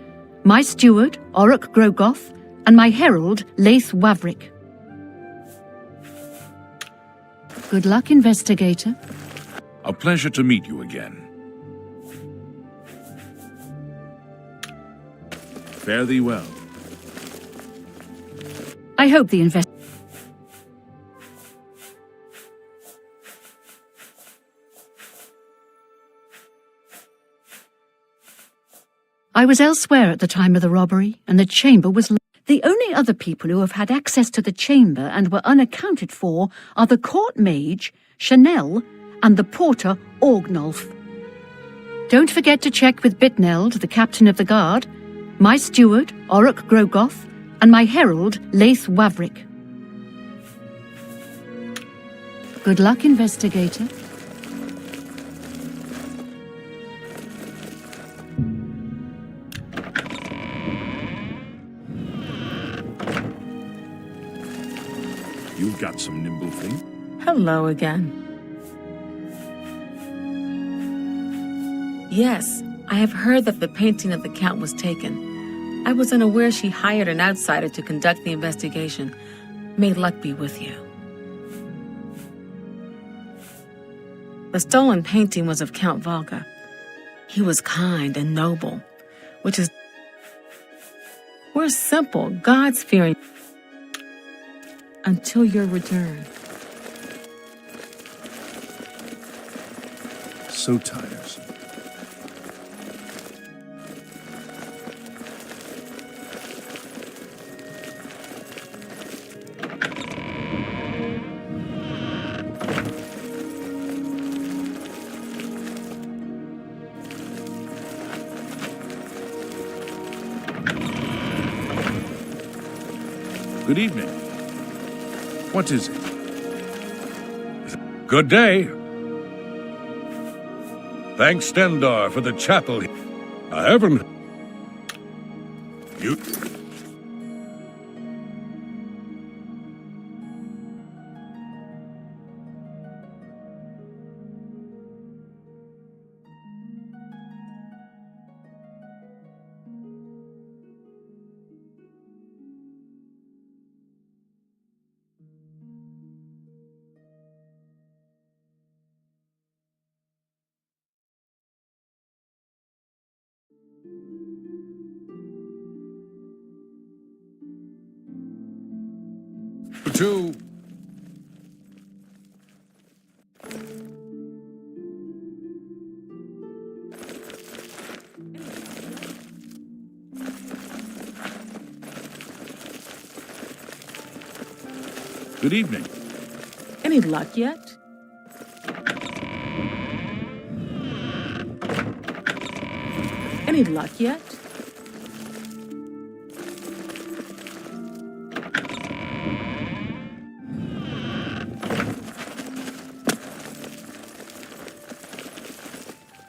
my steward, Oruk Grogoth, and my herald, Laith Wavrik. Good luck, investigator. A pleasure to meet you again. Fare thee well. I hope the I was elsewhere at the time of the robbery, and the chamber was the only other people who have had access to the chamber and were unaccounted for are the court mage, Chanel, and the porter, Orgnolf. Don't forget to check with Bitneld, the captain of the guard, my steward, Oruk Grogoth, and my herald, Laith Wavrik. Good luck, investigator. You've got some nimble feet. Hello again. Yes, I have heard that the painting of the Count was taken. I was unaware she hired an outsider to conduct the investigation. May luck be with you. The stolen painting was of Count Volga. He was kind and noble, which is... We're simple, God's-fearing... until your return. So tiresome. Good evening. What is it? Good day. Thanks, Stendar, for the chapel. I haven't... You... Two. Good evening. Any luck yet? Any luck yet?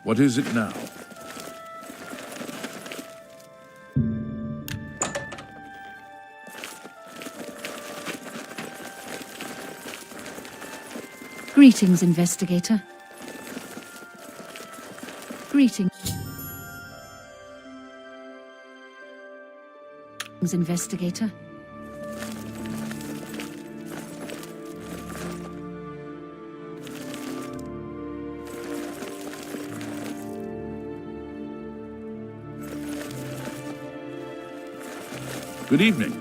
What is it now? Greetings, investigator. Greetings, investigator. Good evening.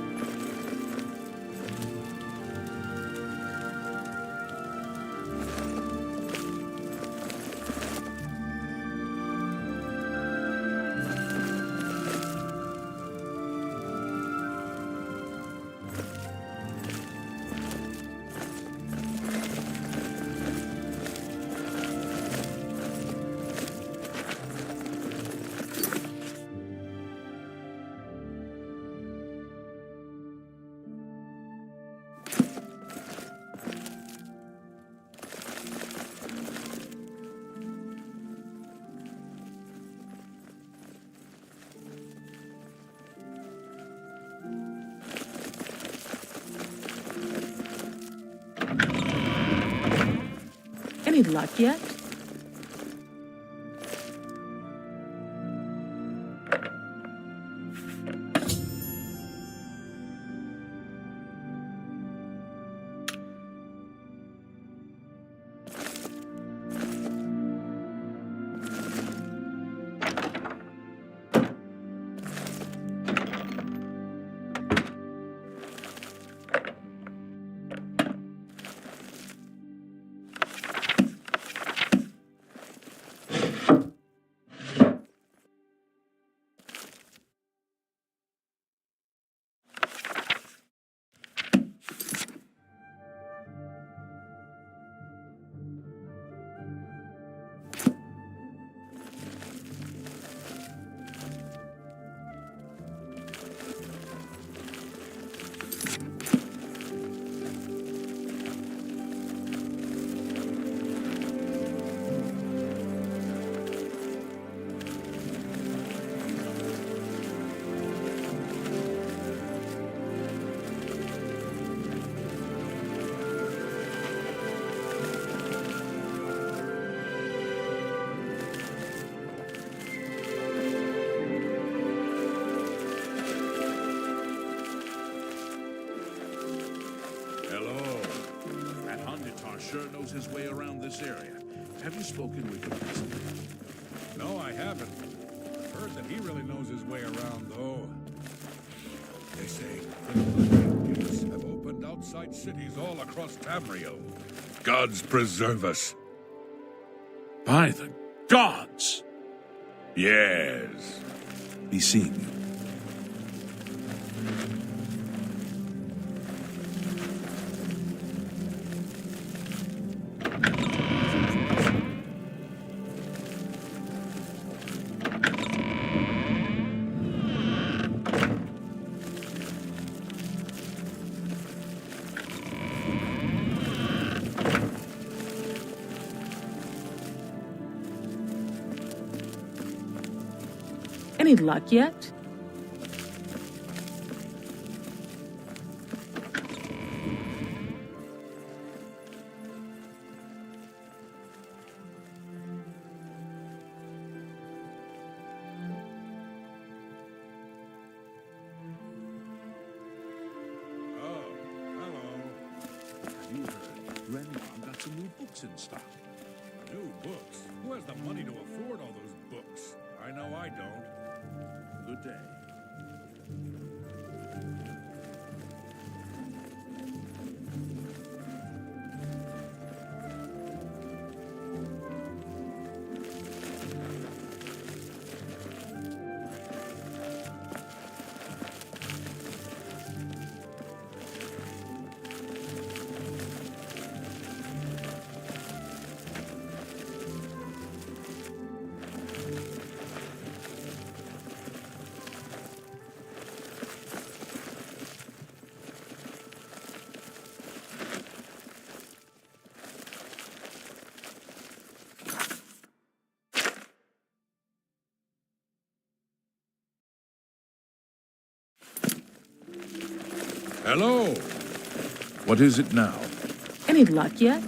Any luck yet? Sure knows his way around this area. Have you spoken with him recently? No, I haven't. I've heard that he really knows his way around, though. They say the gates have opened outside cities all across Tamriel. Gods preserve us. By the gods! Yes. Be seeing you. Any luck yet? Renron got some new books in stock. New books? Who has the money to afford all those books? I know I don't. Good day. Hello. What is it now? Any luck yet?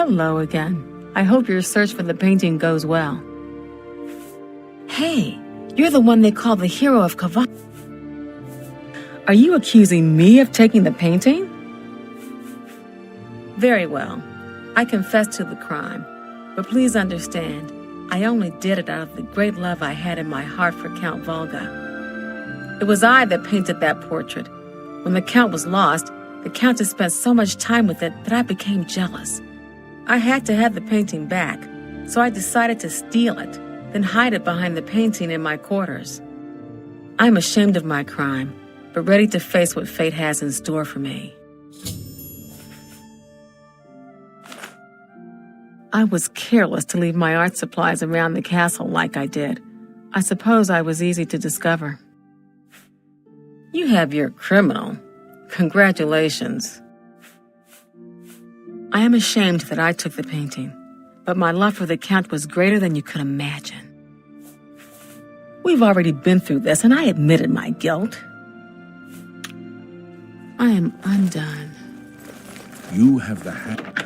Hello again. I hope your search for the painting goes well. Hey, you're the one they call the hero of Kava. Are you accusing me of taking the painting? Very well. I confess to the crime, but please understand, I only did it out of the great love I had in my heart for Count Volga. It was I that painted that portrait. When the Count was lost, the Countess spent so much time with it that I became jealous. I had to have the painting back, so I decided to steal it, then hide it behind the painting in my quarters. I'm ashamed of my crime, but ready to face what fate has in store for me. I was careless to leave my art supplies around the castle like I did. I suppose I was easy to discover. You have your criminal. Congratulations. I am ashamed that I took the painting, but my love for the Count was greater than you could imagine. We've already been through this, and I admitted my guilt. I am undone. You have the hat.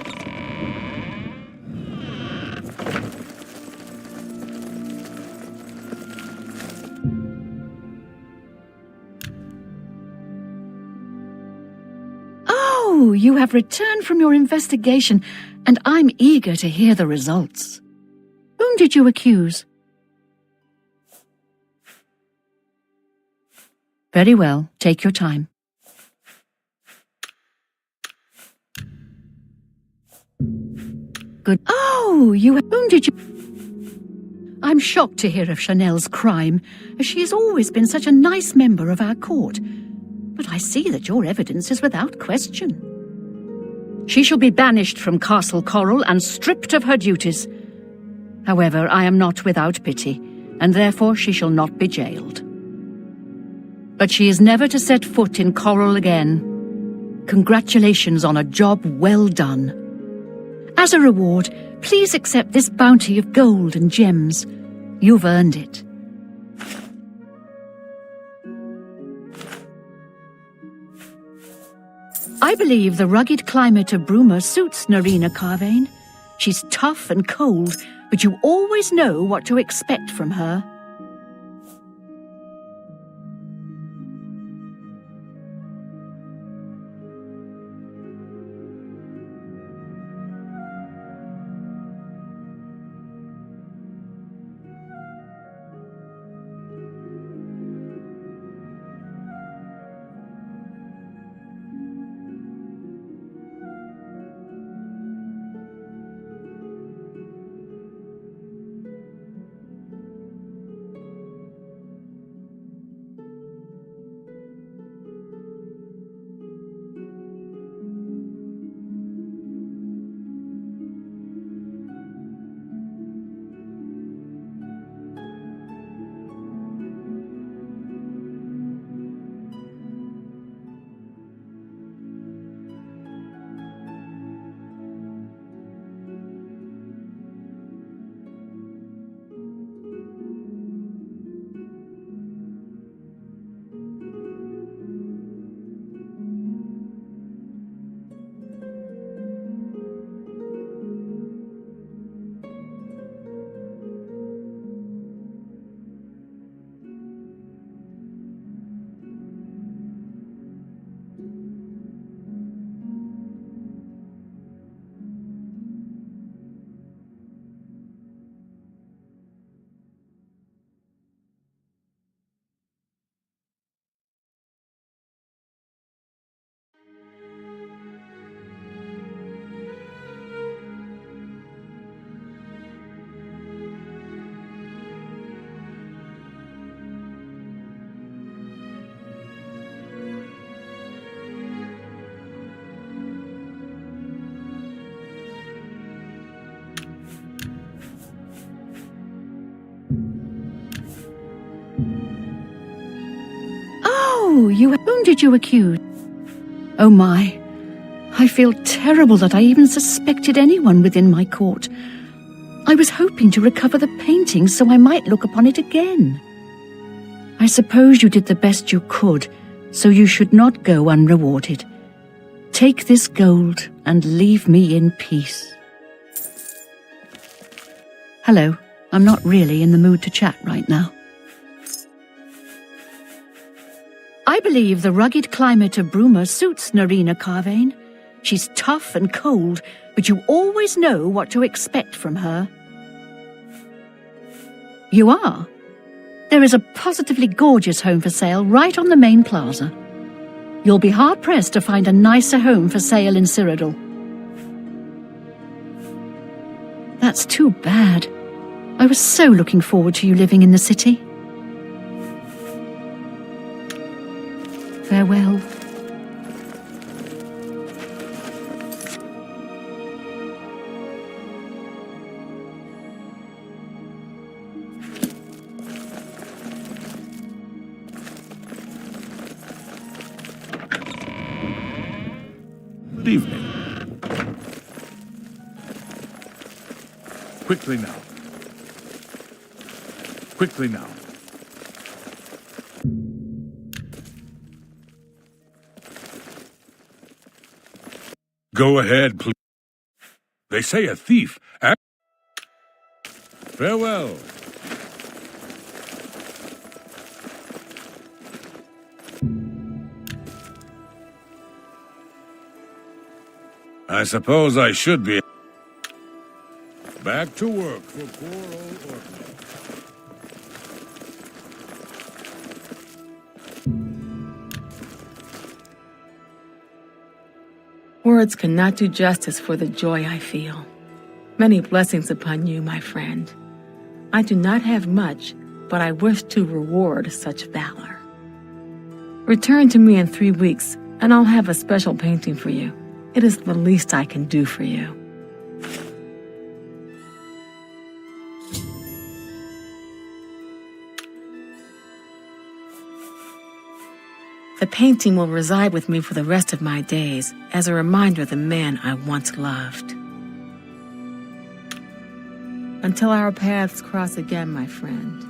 Oh, you have returned from your investigation, and I'm eager to hear the results. Whom did you accuse? Very well, take your time. Good. Oh, whom did you... I'm shocked to hear of Chanel's crime, as she has always been such a nice member of our court. But I see that your evidence is without question. She shall be banished from Castle Coral and stripped of her duties. However, I am not without pity, and therefore she shall not be jailed. But she is never to set foot in Coral again. Congratulations on a job well done. As a reward, please accept this bounty of gold and gems. You've earned it. I believe the rugged climate of Bruma suits Narina Carvane. She's tough and cold, but you always know what to expect from her. Oh, whom did you accuse? Oh my, I feel terrible that I even suspected anyone within my court. I was hoping to recover the painting so I might look upon it again. I suppose you did the best you could, so you should not go unrewarded. Take this gold and leave me in peace. Hello, I'm not really in the mood to chat right now. I believe the rugged climate of Bruma suits Narina Carvane. She's tough and cold, but you always know what to expect from her. You are. There is a positively gorgeous home for sale right on the main plaza. You'll be hard-pressed to find a nicer home for sale in Cyrodiil. That's too bad. I was so looking forward to you living in the city. Farewell. Good evening. Quickly now. Quickly now. Go ahead, please. They say a thief. Farewell. I suppose I should be. Back to work for poor old Orkney. Words cannot do justice for the joy I feel. Many blessings upon you, my friend. I do not have much, but I wish to reward such valor. Return to me in 3 weeks, and I'll have a special painting for you. It is the least I can do for you. The painting will reside with me for the rest of my days as a reminder of the man I once loved. Until our paths cross again, my friend.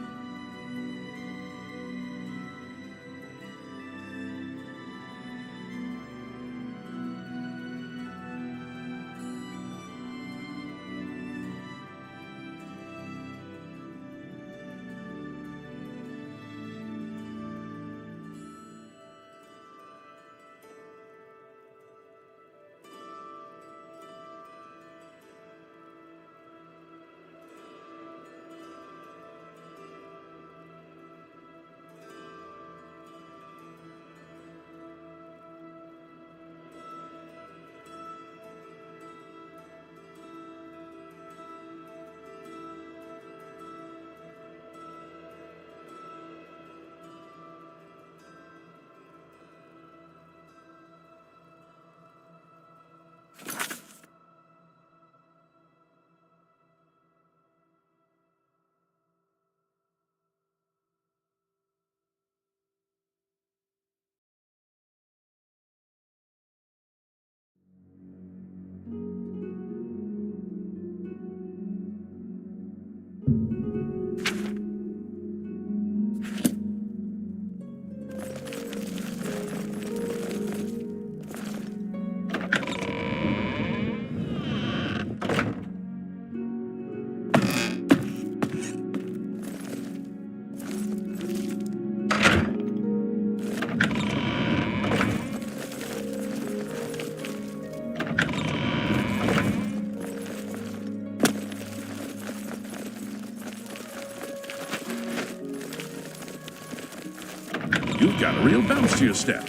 You've got a real bounce to your step.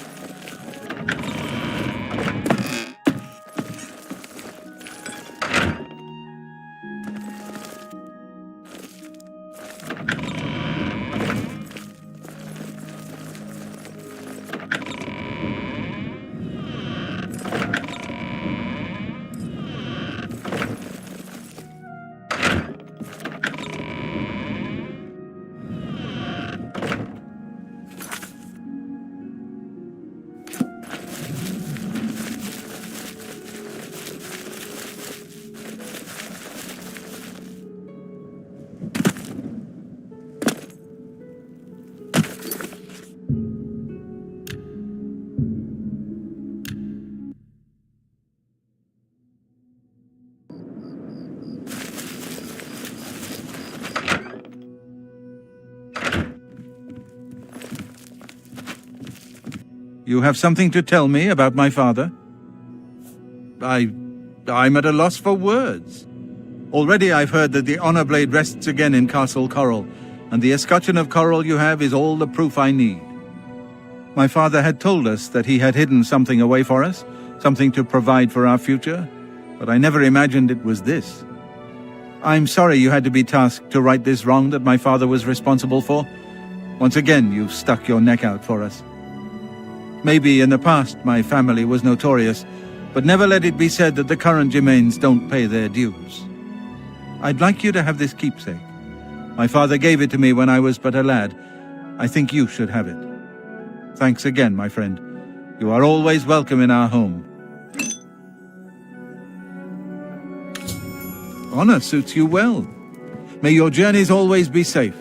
You have something to tell me about my father? I I'm at a loss for words. Already I've heard that the honor blade rests again in Castle Coral, and the escutcheon of coral you have is all the proof I need. My father had told us that he had hidden something away for us, something to provide for our future, but I never imagined it was this. I'm sorry you had to be tasked to right this wrong that my father was responsible for. Once again, you've stuck your neck out for us. Maybe in the past my family was notorious, but never let it be said that the current Germains don't pay their dues. I'd like you to have this keepsake. My father gave it to me when I was but a lad. I think you should have it. Thanks again, my friend. You are always welcome in our home. Honor suits you well. May your journeys always be safe.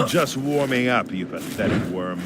Just warming up, you pathetic worm.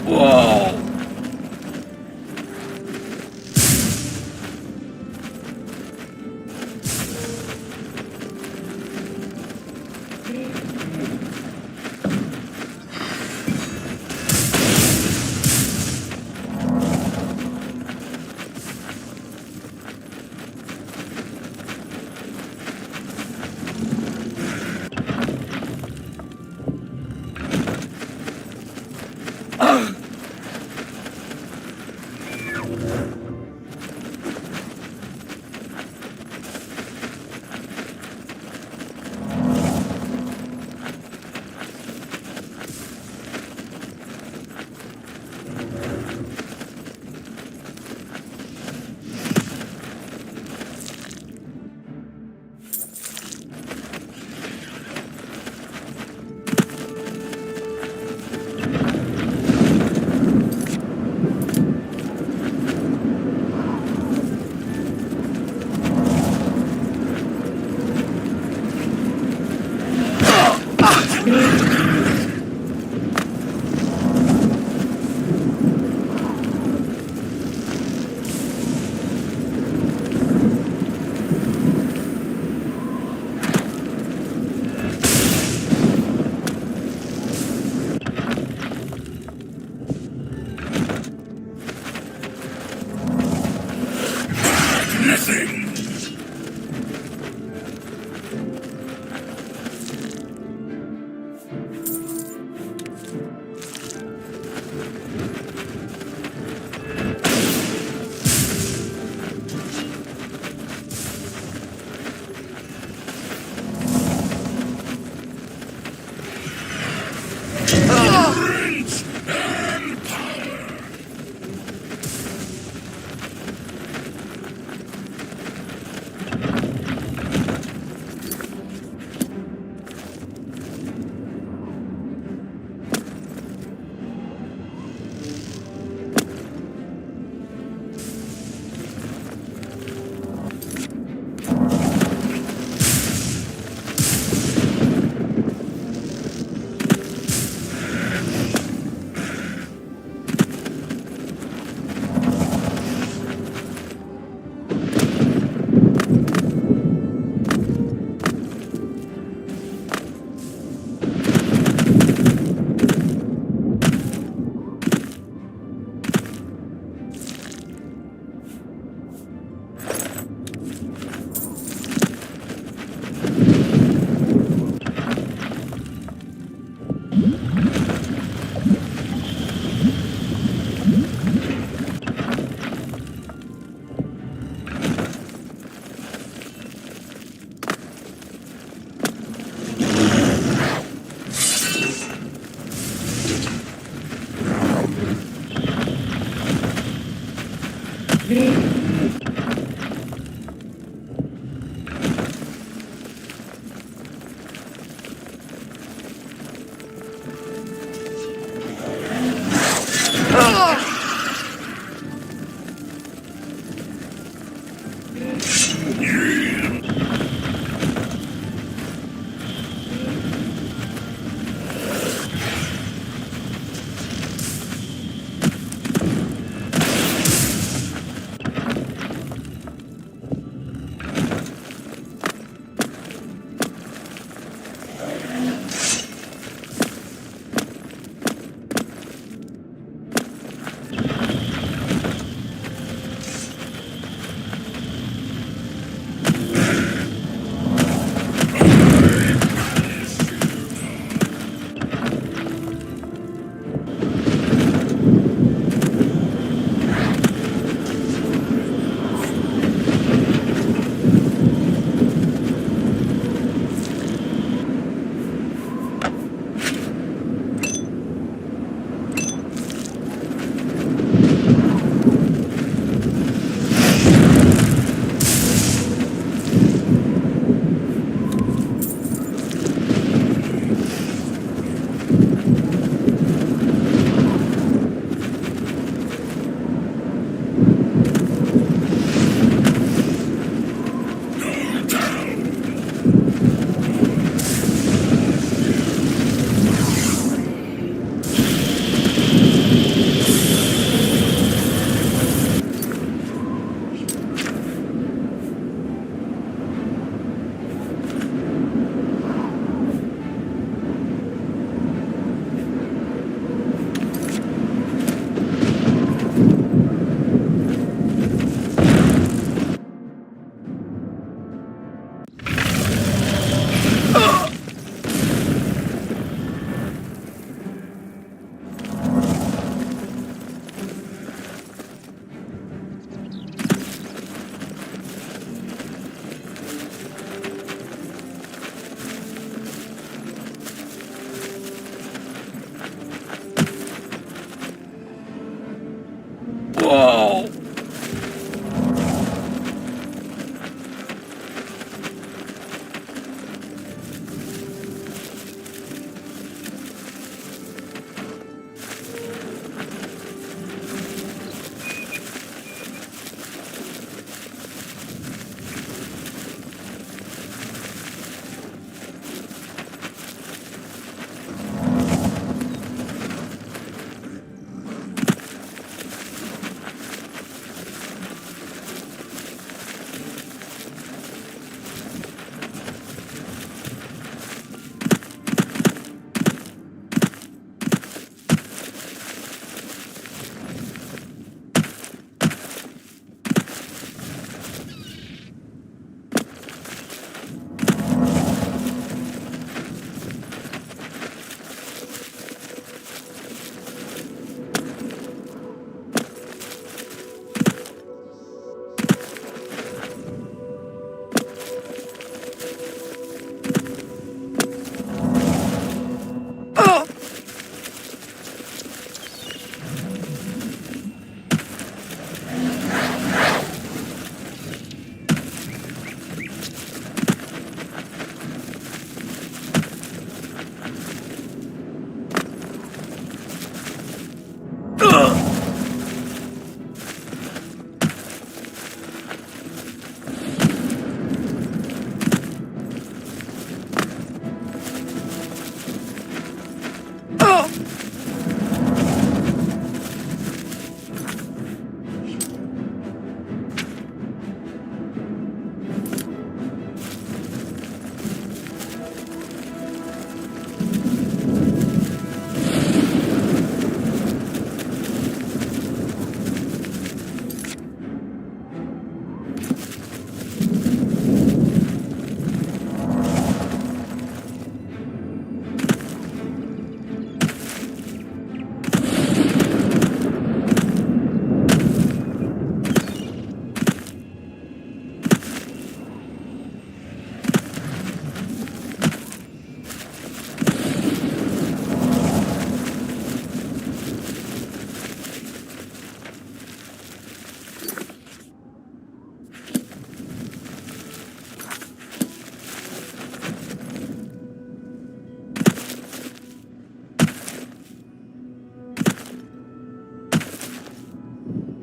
Whoa!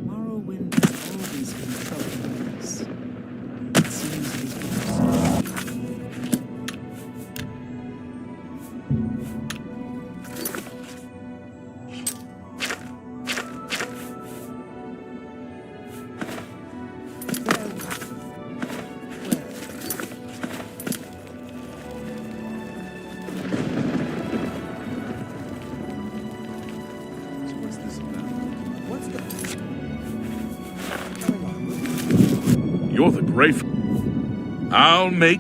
Morrowind has always been troublous. It seems he's been You're the Grafe. I'll make...